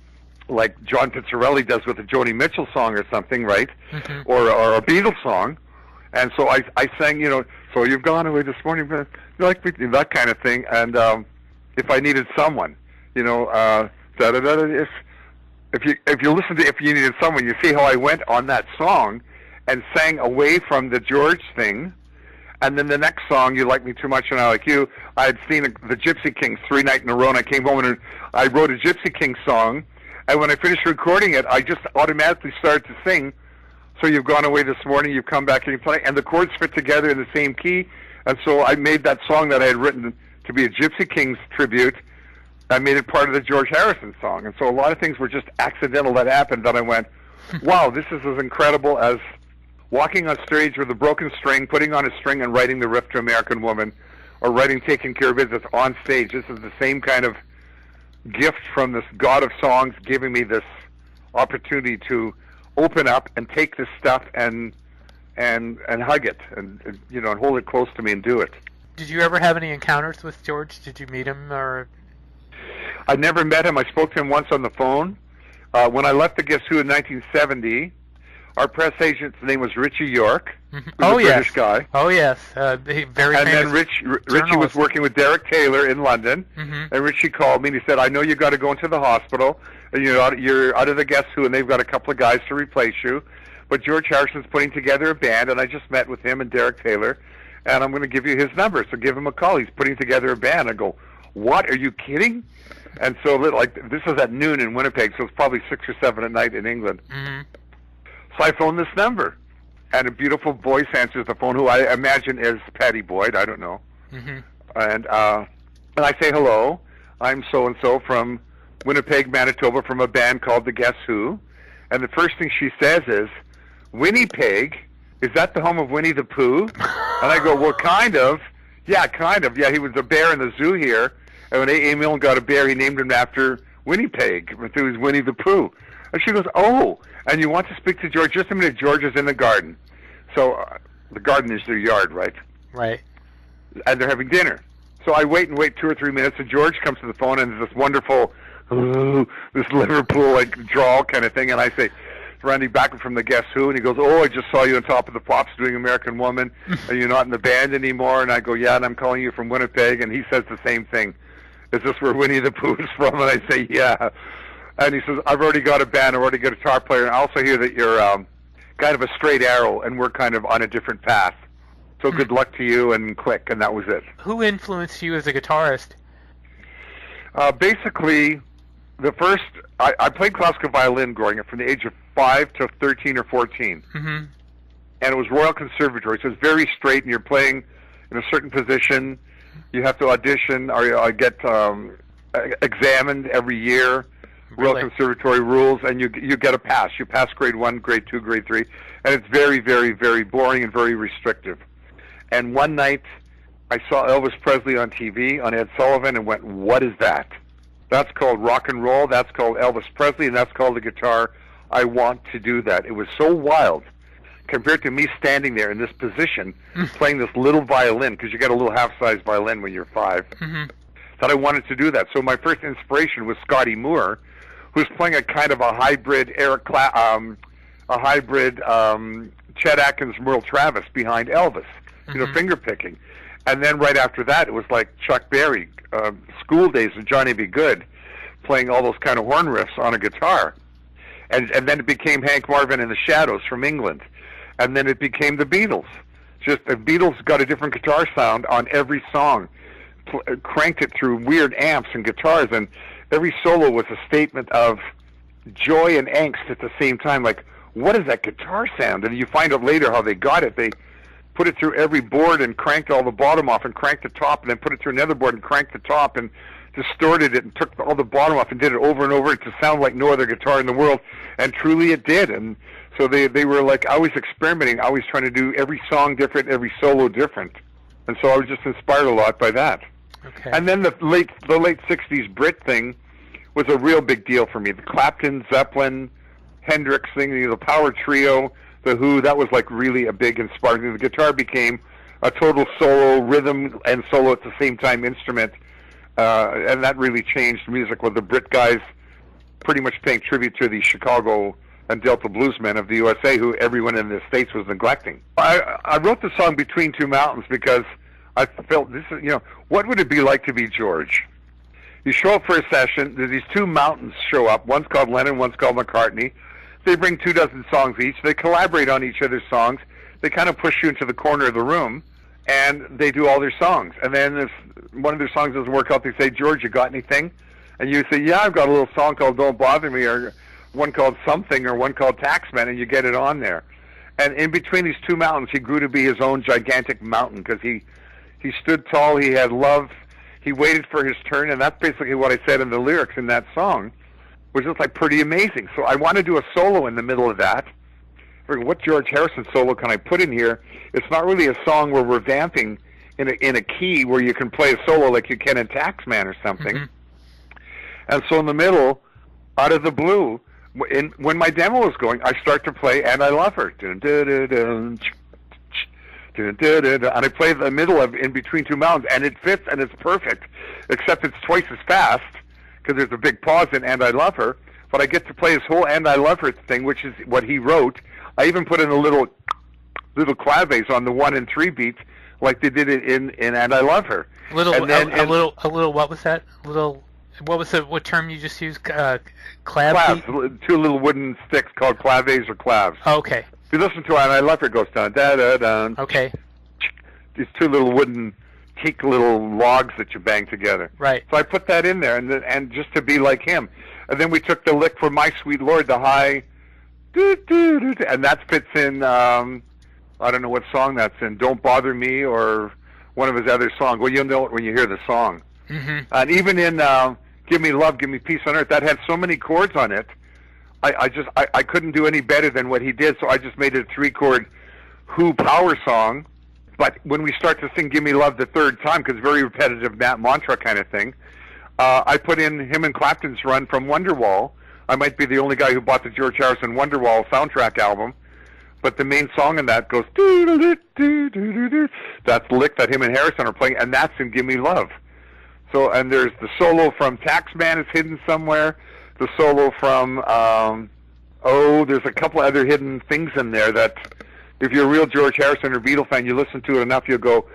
John Pizzarelli does with a Joni Mitchell song or something, right? Mm-hmm. Or a Beatles song. And so I sang, so you've gone away this morning, but you like me, that kind of thing. And if I needed someone, if you listen to If You Needed Someone, you see how I went on that song and sang away from the George thing. And then the next song, You Like Me Too Much and I Like You, I had seen the Gypsy Kings 3 nights in a row, and I came home and I wrote a Gypsy King song. And when I finished recording it, I just automatically started to sing, So You've Gone Away This Morning, You've Come Back and You Play, and the chords fit together in the same key. And so I made that song that I had written to be a Gypsy Kings tribute, I made it part of the George Harrison song. And so a lot of things were just accidental that happened that I went, wow, this is as incredible as walking on stage with a broken string, putting on a string and writing the riff to American Woman, or writing Taking Care of Business on stage. This is the same kind of gift from this god of songs giving me this opportunity to open up and take this stuff and hug it and hold it close to me and do it. Did you ever have any encounters with George? Did you meet him or? I never met him. I spoke to him once on the phone. When I left the Guess Who in 1970, our press agent's name was Richie York, who's a British guy. Oh, yes. Very and famous then Richie was working with Derek Taylor in London, and Richie called me and he said, I know you got to go into the hospital, and you're out of the Guess Who, and they've got a couple of guys to replace you, but George Harrison's putting together a band, and I just met with him and Derek Taylor, and I'm going to give you his number, so give him a call. He's putting together a band. I go, what? Are you kidding? And so, like, this was at noon in Winnipeg, so it's probably 6 or 7 at night in England. So I phoned this number, and a beautiful voice answers the phone, who I imagine is Patty Boyd. I don't know. And I say, hello, I'm so-and-so from Winnipeg, Manitoba, from a band called the Guess Who. And the first thing she says is, Winnipeg? Is that the home of Winnie the Pooh? And I go, well, kind of. Yeah, kind of. Yeah, he was a bear in the zoo here. And when A.A. Milne got a bear, he named him after Winnipeg. It was Winnie the Pooh. And she goes, oh, and you want to speak to George? Just a minute, George is in the garden. So the garden is their yard, right? Right. And they're having dinner. So I wait 2 or 3 minutes, and George comes to the phone, and there's this wonderful, this Liverpool-like drawl kind of thing, and I say, Randy Bachman from the Guess Who, and he goes, oh, I just saw you on Top of the Pops doing American Woman, and you're not in the band anymore, and I go, yeah, and I'm calling you from Winnipeg, and he says the same thing. Is this where Winnie the Pooh is from? And I say, yeah. And he says, I've already got a band, I've already got a guitar player, and I also hear that you're kind of a straight arrow, and we're kind of on a different path. So good luck to you, and click, and that was it. Who influenced you as a guitarist? Basically, I played classical violin growing up from the age of 5 to 13 or 14. And it was Royal Conservatory, so it's very straight, and you're playing in a certain position. You have to audition or get examined every year. Really? Royal Conservatory rules, and you get a pass. You pass grade 1, grade 2, grade 3, and it's very, very, very boring and very restrictive. And one night, I saw Elvis Presley on TV, on Ed Sullivan, and went, what is that? That's called rock and roll, that's called Elvis Presley, and that's called the guitar. I want to do that. It was so wild compared to me standing there in this position playing this little violin, because you get a little half-size violin when you're 5, that I wanted to do that. So my first inspiration was Scotty Moore, who's playing a kind of a hybrid Chet Atkins, Merle Travis behind Elvis, finger picking. And then right after that, it was like Chuck Berry, School Days with Johnny B. Good, playing all those kind of horn riffs on a guitar. And then it became Hank Marvin and the Shadows from England. And then it became the Beatles. Just the Beatles got a different guitar sound on every song, cranked it through weird amps and guitars, and every solo was a statement of joy and angst at the same time. Like, what is that guitar sound? And you find out later how they got it. They put it through every board and cranked all the bottom off and cranked the top, and then put it through another board and cranked the top and distorted it and took all the bottom off and did it over and over to sound like no other guitar in the world. And truly it did. And so they were like always experimenting, always trying to do every song different, every solo different. And so I was just inspired a lot by that. Okay. And then the late 60s Brit thing was a real big deal for me. The Clapton, Zeppelin, Hendrix thing, the Power Trio, the Who, that was like really a big inspiring thing. The guitar became a total solo, rhythm and solo at the same time instrument. And that really changed music with the Brit guys pretty much paying tribute to the Chicago and Delta bluesmen of the USA, who everyone in the States was neglecting. I wrote the song Between Two Mountains because I felt this is, what would it be like to be George? You show up for a session, these two mountains show up, one's called Lennon, one's called McCartney. They bring 24 songs each, they collaborate on each other's songs, they kind of push you into the corner of the room, and they do all their songs. And then if one of their songs doesn't work out, they say, George, you got anything? And you say, yeah, I've got a little song called Don't Bother Me, or one called Something, or one called Taxman, and you get it on there. And in between these two mountains, he grew to be his own gigantic mountain, because he stood tall, he had love, he waited for his turn, and that's basically what I said in the lyrics in that song, which is like pretty amazing. So I want to do a solo in the middle of that. What George Harrison solo can I put in here? It's not really a song where we're vamping in a key where you can play a solo like you can in Taxman or something. And so in the middle, out of the blue, when my demo is going, I start to play And I Love Her. Dun, dun, dun, dun, and I play the middle of In Between Two Mountains, and it fits and it's perfect, except it's twice as fast because there's a big pause in And I Love Her. But I get to play his whole And I Love Her thing, which is what he wrote. I even put in a little claves on the 1 and 3 beats, like they did it in And I Love Her. A little. What was that? What term you just used? Claves. Two little wooden sticks called claves or claves. Okay. If you listen to it, And I Love Her, it goes dun da da dun. Okay. These two little wooden teak little logs that you bang together. Right. So I put that in there, and just to be like him. And then we took the lick for My Sweet Lord, the high, and that fits in. I don't know what song that's in. Don't Bother Me or one of his other songs. Well, you'll know it when you hear the song. Mm-hmm. And even in Give Me Love, Give Me Peace on Earth, that had so many chords on it. I couldn't do any better than what he did, so I just made it a 3-chord Who power song. But when we start to sing Give Me Love the third time, because it's very repetitive Nat mantra kind of thing, I put in him and Clapton's run from Wonderwall. I might be the only guy who bought the George Harrison Wonderwall soundtrack album, but the main song in that goes doo-doo-doo-doo-doo-doo. That's the lick that him and Harrison are playing, and that's in Give Me Love. So, and there's the solo from Taxman is hidden somewhere. The solo from there's a couple other hidden things in there that, if you're a real George Harrison or Beatle fan, you listen to it enough, you'll go,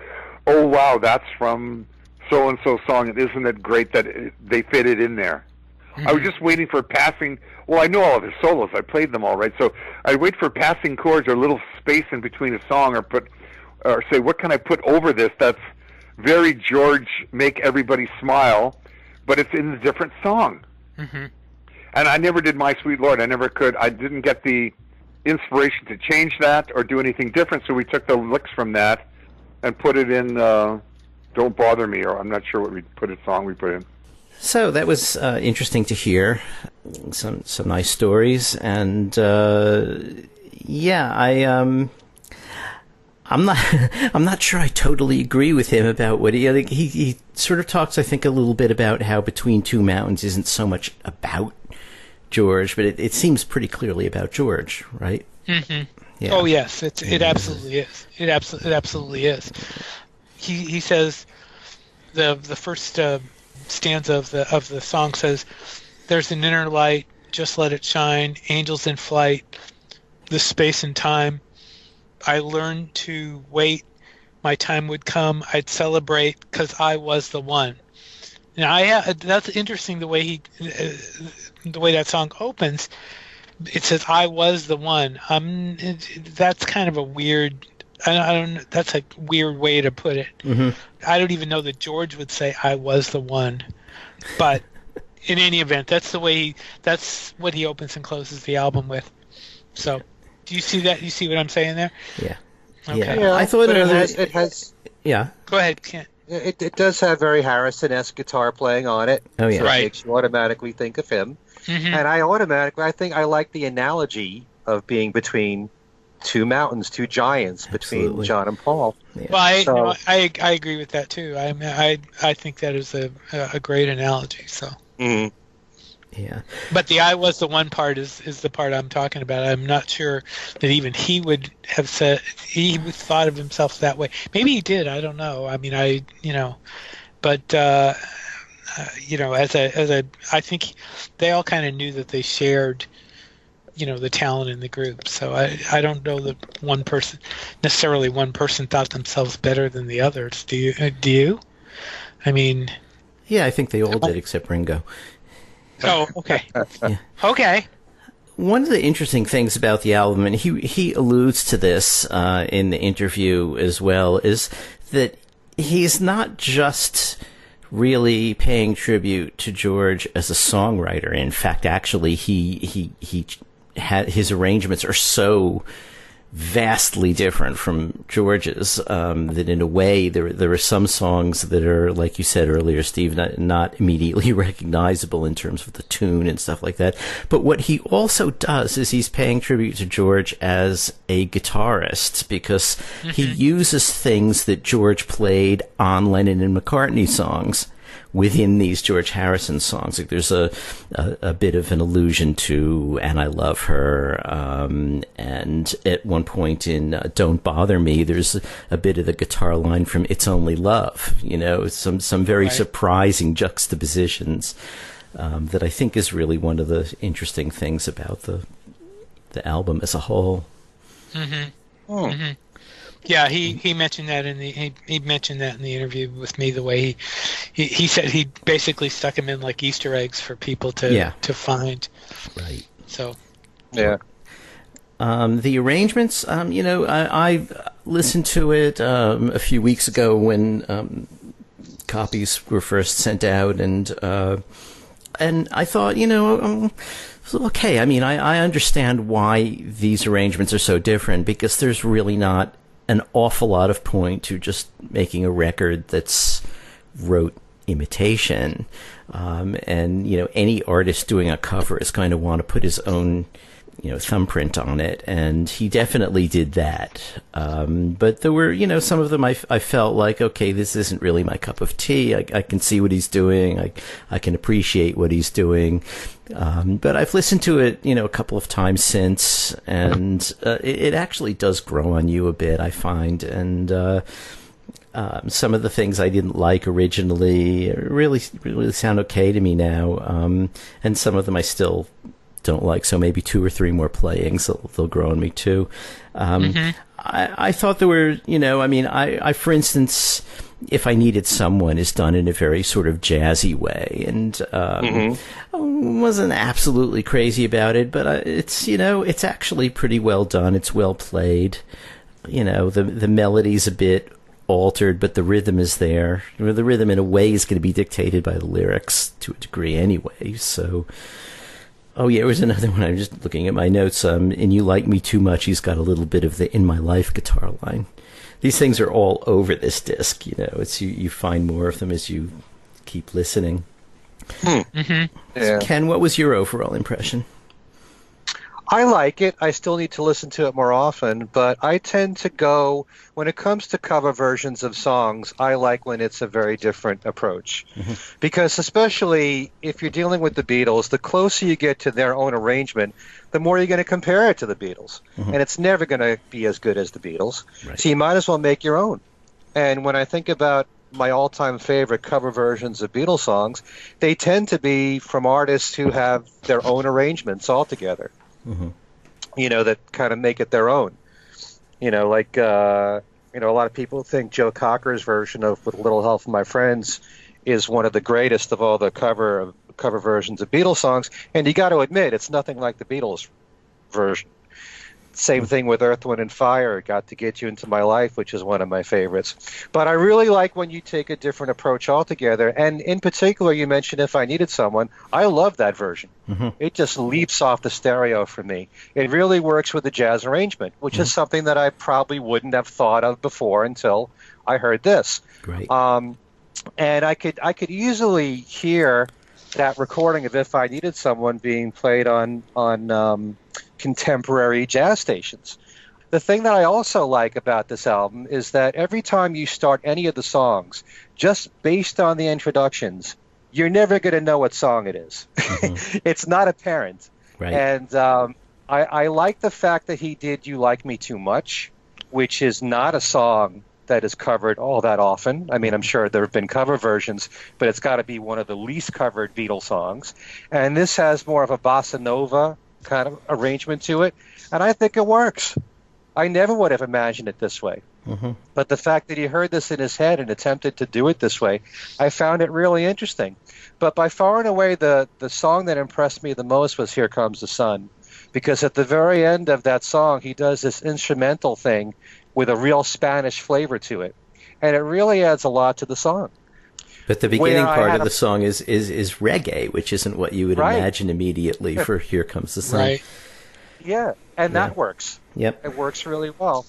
oh wow, that's from so-and-so song, and isn't it great that they fit it in there? Mm-hmm. I was just waiting for passing. Well, I know all of his solos. I played them all, right? So I wait for passing chords or a little space in between a song, or say, what can I put over this that's very George, make everybody smile, but it's in a different song. Mm-hmm. And I never did My Sweet Lord. I never could. I didn't get the inspiration to change that or do anything different, so we took the licks from that and put it in Don't Bother Me, or I'm not sure what song we put in. So that was interesting to hear. Some nice stories, and I'm not sure I totally agree with him about what he sort of talks, I think, a little bit about how Between Two Mountains isn't so much about George, but it seems pretty clearly about George, right? Mm-hmm. Yeah. Oh yes, it absolutely is. It absolutely is. He says the first stanza of the song says, "There's an inner light, just let it shine. Angels in flight, this space and time. I learned to wait. My time would come. I'd celebrate because I was the one." Now, that's interesting the way that song opens. It says, "I was the one." That's kind of a weird. I don't. That's a weird way to put it. Mm-hmm. I don't even know that George would say, "I was the one," but in any event, that's what he opens and closes the album with. So, do you see that? You see what I'm saying there? Yeah. Okay. Yeah, I thought it has. Yeah. Go ahead, Kent. It does have very Harrison-esque guitar playing on it. Oh yeah. So Right. it makes you automatically think of him. Mm-hmm. And I think I like the analogy of being between two mountains, two giants, between Absolutely. John and Paul. Yeah. Well, I agree with that too. I think that is a great analogy. So, Mm-hmm. Yeah. but the "I was the one" part is the part I'm talking about. I'm not sure that even he would have said he would thought of himself that way. Maybe he did. I don't know. I mean, but I think they all kind of knew that they shared, the talent in the group. So I don't know that one person thought themselves better than the others. Do you? I mean, Yeah, I think they all did except Ringo. oh, okay. Yeah. Okay. One of the interesting things about the album, and he alludes to this in the interview as well, is that he's not just really paying tribute to George as a songwriter. In fact, actually, he had his arrangements are so vastly different from George's that in a way there are some songs that are, like you said earlier, Steve, not immediately recognizable in terms of the tune and stuff like that. But what he also does is he's paying tribute to George as a guitarist, because he uses things that George played on Lennon and McCartney songs, within these George Harrison songs. Like there's a bit of an allusion to "And I Love Her," and at one point in "Don't Bother Me," there's a bit of the guitar line from "It's Only Love." You know, some very surprising juxtapositions that I think is really one of the interesting things about the album as a whole. Yeah, he mentioned that he mentioned that in the interview with me. The way he said he basically stuck them in like Easter eggs for people to find. Right. So. Yeah. The arrangements, I listened to it a few weeks ago when copies were first sent out, and I thought, okay. I mean, I understand why these arrangements are so different, because there's really not an awful lot of point to just making a record that's rote imitation. And, any artist doing a cover is going to want to put his own, thumbprint on it. And he definitely did that. But there were, some of them I felt like, okay, this isn't really my cup of tea. I can see what he's doing. I can appreciate what he's doing. But I've listened to it, a couple of times since, and it actually does grow on you a bit, I find. And some of the things I didn't like originally really sound okay to me now. And some of them I still don't like, so maybe 2 or 3 more playings, they'll grow on me too. I thought there were, I for instance, If I Needed Someone is done in a very sort of jazzy way, and I wasn't absolutely crazy about it, but it's actually pretty well done. It's well played. The melody's a bit altered, but the rhythm is there. The rhythm in a way is going to be dictated by the lyrics to a degree anyway, so... Oh, yeah, there was another one. I'm just looking at my notes. And You Like Me Too Much, he's got a little bit of the In My Life guitar line. These things are all over this disc, It's you find more of them as you keep listening. Yeah. So Ken, what was your overall impression? I like it. I still need to listen to it more often, but I tend to go, when it comes to cover versions of songs, I like when it's a very different approach. Because especially if you're dealing with the Beatles, the closer you get to their own arrangement, the more you're going to compare it to the Beatles. And it's never going to be as good as the Beatles. Right. So you might as well make your own. And when I think about my all-time favorite cover versions of Beatles songs, they tend to be from artists who have their own arrangements altogether. That kind of make it their own. A lot of people think Joe Cocker's version of With a Little Help from My Friends is one of the greatest of all the cover versions of Beatles songs, and you got to admit, it's nothing like the Beatles version. Same thing with Earth, Wind, and Fire, Got to Get You Into My Life, which is one of my favorites. But I really like when you take a different approach altogether. And in particular, you mentioned If I Needed Someone. I love that version. It just leaps off the stereo for me. It really works with the jazz arrangement, which is something that I probably wouldn't have thought of before until I heard this. Great. And I could easily hear that recording of If I Needed Someone being played on contemporary jazz stations. The thing that I also like about this album is that every time you start any of the songs, just based on the introductions, you're never going to know what song it is. It's not apparent. Right. And I like the fact that he did You Like Me Too Much, which is not a song that is covered all that often. I mean, I'm sure there have been cover versions, but it's got to be one of the least covered Beatles songs. And this has more of a bossa nova kind of arrangement to it, and I think it works. I never would have imagined it this way. But the fact that he heard this in his head and attempted to do it this way, I found it really interesting. But by far and away, the song that impressed me the most was Here Comes the Sun, because at the very end of that song, he does this instrumental thing with a real Spanish flavor to it, and it really adds a lot to the song. But the beginning part of the song is reggae, which isn't what you would imagine immediately for Here Comes the Sun. Right. Yeah, and that works. Yep. It works really well.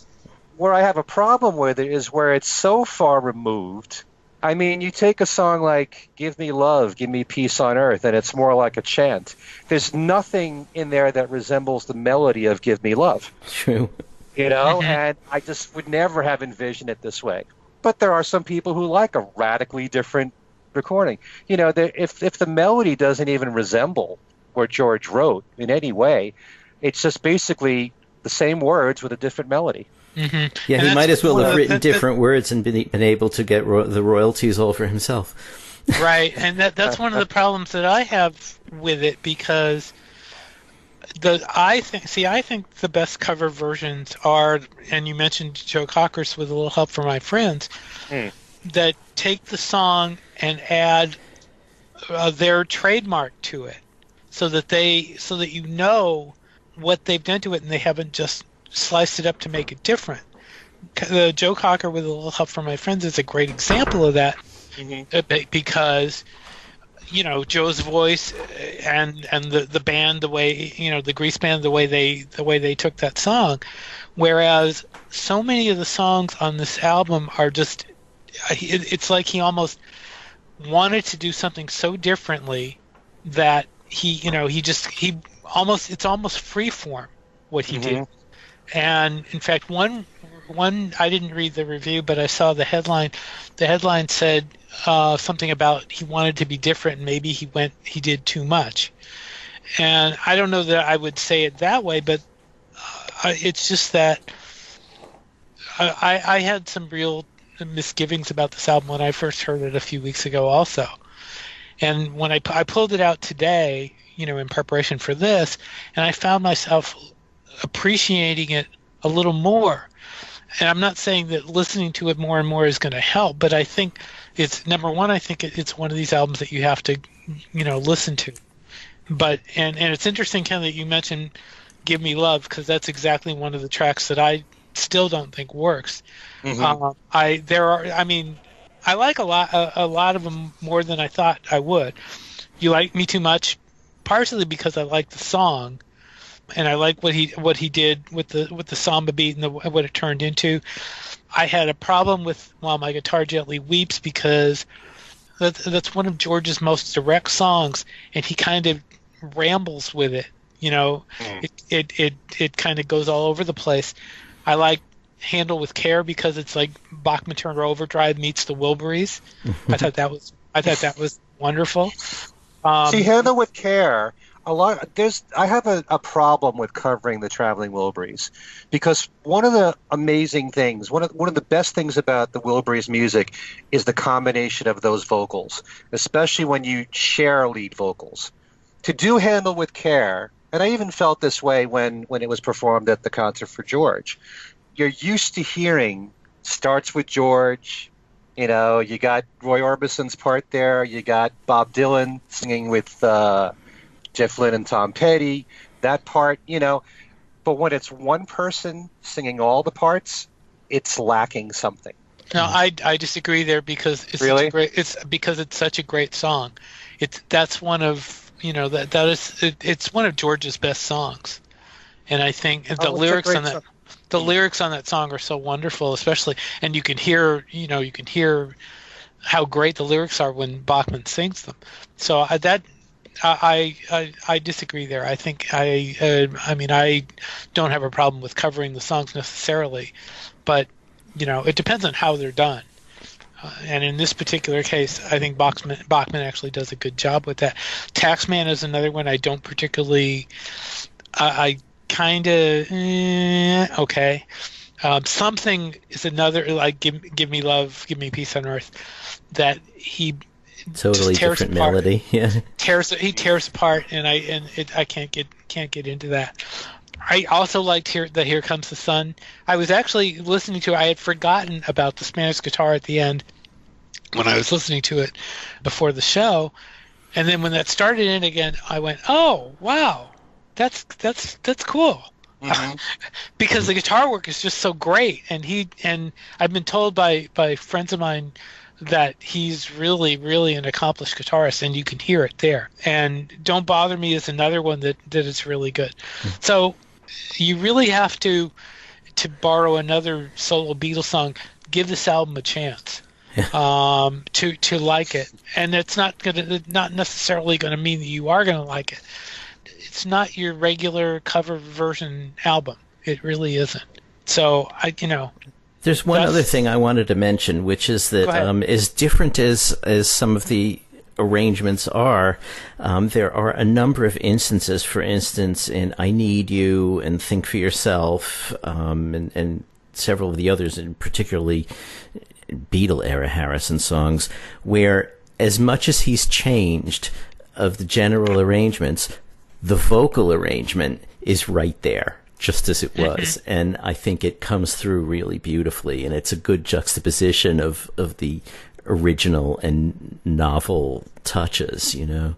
Where I have a problem with it is where it's so far removed. I mean, you take a song like Give Me Love, Give Me Peace on Earth, and it's more like a chant. There's nothing in there that resembles the melody of Give Me Love. True. And I just would never have envisioned it this way. But there are some people who like a radically different recording. If the melody doesn't even resemble what George wrote in any way, it's just basically the same words with a different melody. Mm-hmm. Yeah, And he might as well have written that, different words and been able to get the royalties all for himself. Right, and that's one of the problems that I have with it, because I think the best cover versions are, and you mentioned Joe Cocker's with a little help from my friends, that take the song and add their trademark to it, so that you know what they've done to it, and they haven't just sliced it up to make it different. Joe Cocker with a little help from my friends is a great example of that, because Joe's voice and the band, the way the Grease band, the way they took that song, whereas so many of the songs on this album are just, it's like he almost wanted to do something so differently that it's almost free form what he did. And in fact, one I didn't read the review, but I saw the headline. The headline said something about he wanted to be different, and maybe he did too much. And I don't know that I would say it that way, but it's just that I had some real misgivings about this album when I first heard it a few weeks ago also. And when I pulled it out today, in preparation for this, and I found myself appreciating it a little more. And I'm not saying that listening to it more and more is going to help, but I think it's, number one, I think it's one of these albums that you have to, listen to. But, and it's interesting, Ken, that you mentioned Give Me Love, because that's exactly one of the tracks that I still don't think works. I like a lot of them more than I thought I would. You Like Me Too Much, partially because I like the song, and I like what he did with the samba beat and what it turned into. I had a problem with While My Guitar Gently Weeps, because that's one of George's most direct songs, and he kind of rambles with it. It kind of goes all over the place. I like Handle with Care because it's like Bachman Turner Overdrive meets the Wilburys. I thought that was wonderful. See, Handle with Care. I have a problem with covering the Traveling Wilburys, because one of the amazing things, one of the best things about the Wilburys music is the combination of those vocals, especially when you share lead vocals. To do Handle with Care, and I even felt this way when it was performed at the concert for George, you're used to hearing starts with George. You got Roy Orbison's part there. You got Bob Dylan singing with Jeff Lynne and Tom Petty, that part, but when it's one person singing all the parts, it's lacking something. No, I disagree there, because it's because it's such a great song. That's one of it's one of George's best songs, and I think the lyrics on that song are so wonderful, especially, and you can hear how great the lyrics are when Bachman sings them. So I disagree there. I think I don't have a problem with covering the songs necessarily, but it depends on how they're done. And in this particular case, I think Bachman actually does a good job with that. Taxman is another one I don't particularly. I kind of okay. Something is another, like Give Me Love, Give Me Peace on Earth, that he totally different melody. Yeah, he tears apart, and I can't get into that. I also liked Here Comes the Sun. I was actually listening to it. I had forgotten about the Spanish guitar at the end when I was listening to it before the show, and then when that started in again, I went, "Oh, wow, that's cool." Because the guitar work is just so great, and I've been told by friends of mine that he's really, really an accomplished guitarist, and you can hear it there. And Don't Bother Me is another one that is really good. So you really have to borrow another solo Beatles song, give this album a chance to like it. And it's not necessarily going to mean that you are going to like it. It's not your regular cover version album. It really isn't. So There's one other thing I wanted to mention, which is that as different as some of the arrangements are, there are a number of instances, for instance, in I Need You and Think for Yourself, and several of the others, and particularly Beatle-era Harrison songs, where as much as he's changed of the general arrangements, the vocal arrangement is right there, just as it was. And I think it comes through really beautifully, and it's a good juxtaposition of the original and novel touches, you know.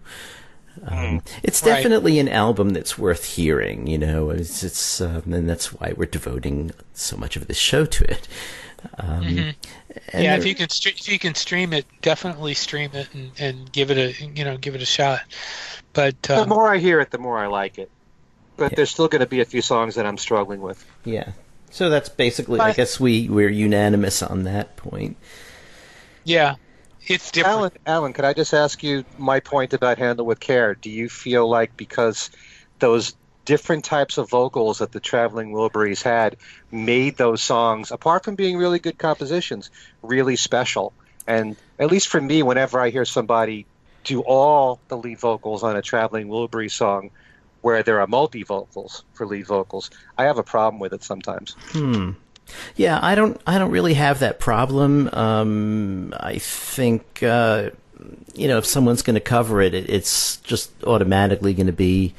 It's definitely an album that's worth hearing, you know. It's and that's why we're devoting so much of this show to it. If you can stream it, definitely stream it and give it a shot. But the more I hear it, the more I like it. But there's still going to be a few songs that I'm struggling with. Yeah. So that's basically, I guess we're unanimous on that point. Yeah. It's different. Alan, could I just ask you my point about Handle with Care? Do you feel like because those different types of vocals that the Traveling Wilburys had made those songs, apart from being really good compositions, really special? And at least for me, whenever I hear somebody do all the lead vocals on a Traveling Wilburys song where there are multi-vocals for lead vocals, I have a problem with it sometimes. Yeah, I don't really have that problem. I think, if someone's going to cover it, it's just automatically going to be,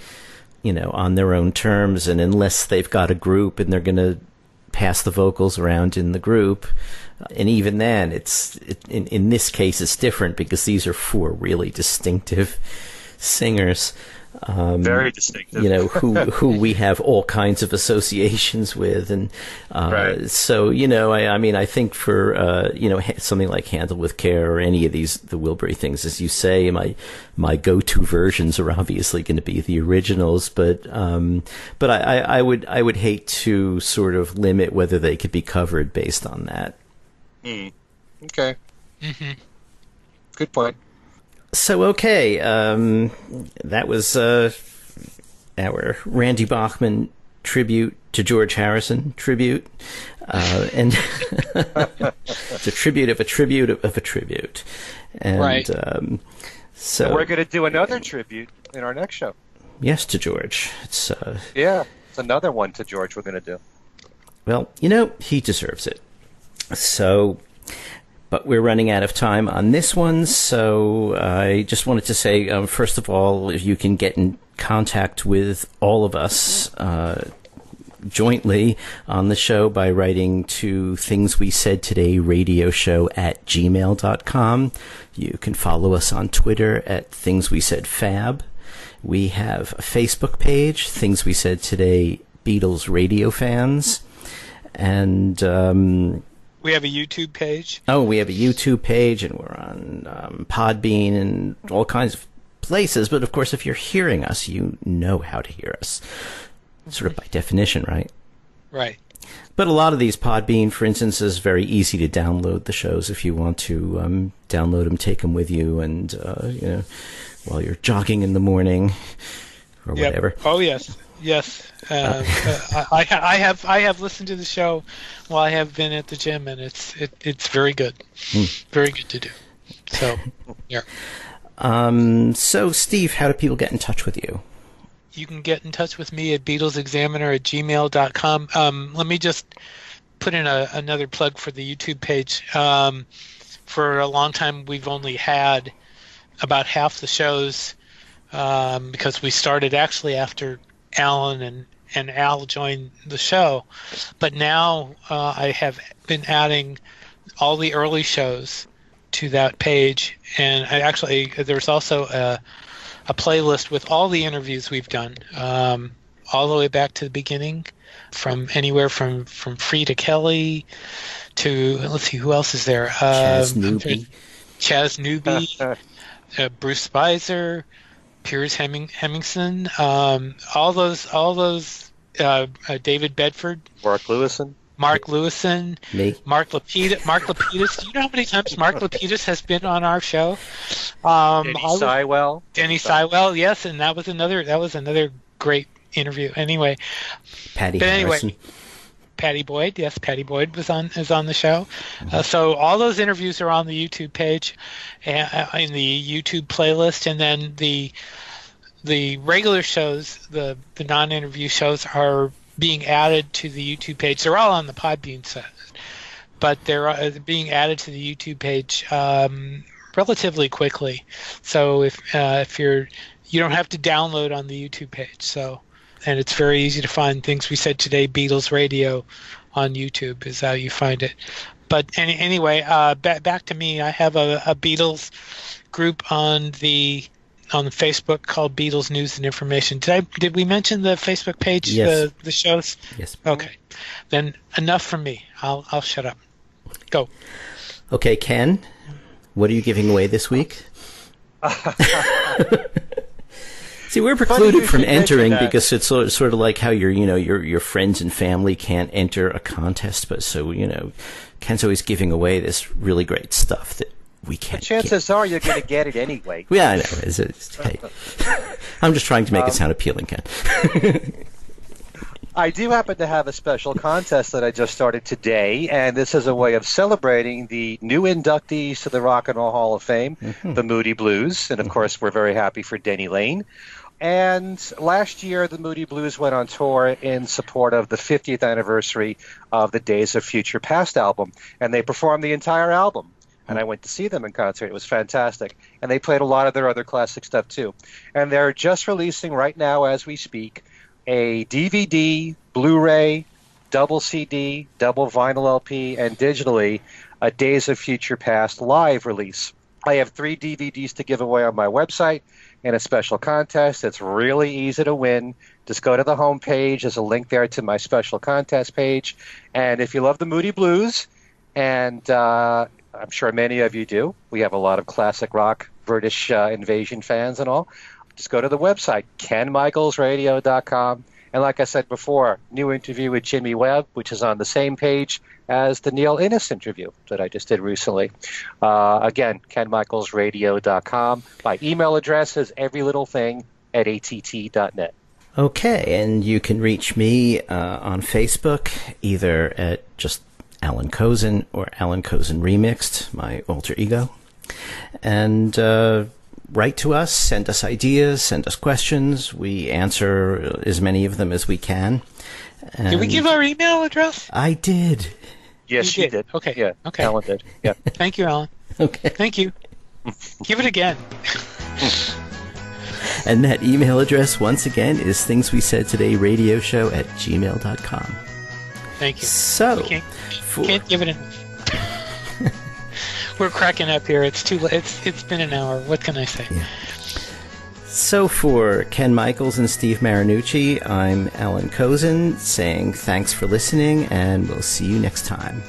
on their own terms. And unless they've got a group and they're going to pass the vocals around in the group, and even then, in this case, it's different because these are four really distinctive singers. Very distinctive. Who we have all kinds of associations with, and so I think for something like Handle with Care or any of the Wilbury things, as you say, my go-to versions are obviously going to be the originals, but I would hate to sort of limit whether they could be covered based on that. Okay. Good point. So, okay, that was our Randy Bachman tribute to George Harrison tribute, and it's a tribute of a tribute of a tribute. And, so we're going to do another tribute in our next show. Yes, to George. It's another one to George we're going to do. Well, he deserves it. So... But we're running out of time on this one, so I just wanted to say, first of all, you can get in contact with all of us jointly on the show by writing to thingswesaidtoday@gmail.com. You can follow us on Twitter at thingswesaidfab. We have a Facebook page, Things We Said Today Beatles Radio Fans, and... we have a YouTube page. Oh, we have a YouTube page, and we're on Podbean and all kinds of places. But, of course, if you're hearing us, you know how to hear us, sort of by definition, right? Right. But a lot of these, Podbean, for instance, is very easy to download the shows if you want to download them, take them with you, and, while you're jogging in the morning or whatever. Oh, yes. Yes. I have listened to the show while I have been at the gym, and it's very good. Very good to do. So, yeah. So, Steve, how do people get in touch with you? You can get in touch with me at BeatlesExaminer@gmail.com. Let me just put in another plug for the YouTube page. For a long time, we've only had about half the shows because we started actually after Alan and Al joined the show, but now I have been adding all the early shows to that page, and there's also a playlist with all the interviews we've done, all the way back to the beginning, from anywhere from Frida Kelly to, let's see, who else is there? Chaz Newby, Bruce Spicer, Piers Hemmingson, all those David Bedford, Mark Lewison, me, Mark Lapidus. Do you know how many times Mark Lapidus has been on our show? Denny Sywell. Denny Sywell, yes, and that was another great interview. Anyway, Patty Harrison. Patty Boyd. Yes, Patty Boyd is on the show. So all those interviews are on the YouTube page, in the YouTube playlist, and then the regular shows, the non-interview shows, are being added to the YouTube page. They're all on the Podbean set, but they're being added to the YouTube page relatively quickly. So if you don't have to download on the YouTube page. So, and it's very easy to find things we said today. Beatles Radio on YouTube is how you find it. But anyway, back to me. I have a Beatles group on the Facebook called Beatles News and Information. Did we mention the Facebook page? Yes. The shows. Yes. Okay. Then enough from me. I'll shut up. Go. Okay, Ken, what are you giving away this week? See, we're precluded from entering because it's sort of like how your friends and family can't enter a contest, but so Ken's always giving away this really great stuff that we can't. The chances are you're going to get it anyway. Yeah, I know. Hey. I'm just trying to make it sound appealing, Ken. I do happen to have a special contest that I just started today, and this is a way of celebrating the new inductees to the Rock and Roll Hall of Fame, the Moody Blues, and of course we're very happy for Denny Lane. And last year, the Moody Blues went on tour in support of the 50th anniversary of the Days of Future Past album, and they performed the entire album. And I went to see them in concert. It was fantastic. And they played a lot of their other classic stuff, too. And they're just releasing right now, as we speak, a DVD, Blu-ray, double CD, double vinyl LP, and digitally, a Days of Future Past live release. I have 3 DVDs to give away on my website in a special contest. It's really easy to win. Just go to the home page. There's a link there to my special contest page. And if you love the Moody Blues, and I'm sure many of you do, we have a lot of classic rock, British Invasion fans and all, just go to the website, kenmichaelsradio.com. And like I said before, new interview with Jimmy Webb, which is on the same page as the Neil Innes interview that I just did recently. Again, kenmichaelsradio.com. My email address is everylittlething@att.net. Okay, and you can reach me on Facebook, either at just Alan Kozin or Alan Kozin Remixed, my alter ego. And write to us, send us ideas, send us questions. We answer as many of them as we can. And did we give our email address? I did. Yes, you did. Okay. Yeah, okay. Alan did. Yeah. Thank you, Alan. Okay. Thank you. Give it again. And that email address, once again, is thingswesaidtodayRadioshow@gmail.com. Thank you. So, can't give it enough. We're cracking up here. It's too late. It's been an hour. What can I say? Yeah. So for Ken Michaels and Steve Marinucci, I'm Alan Kozin saying thanks for listening, and we'll see you next time.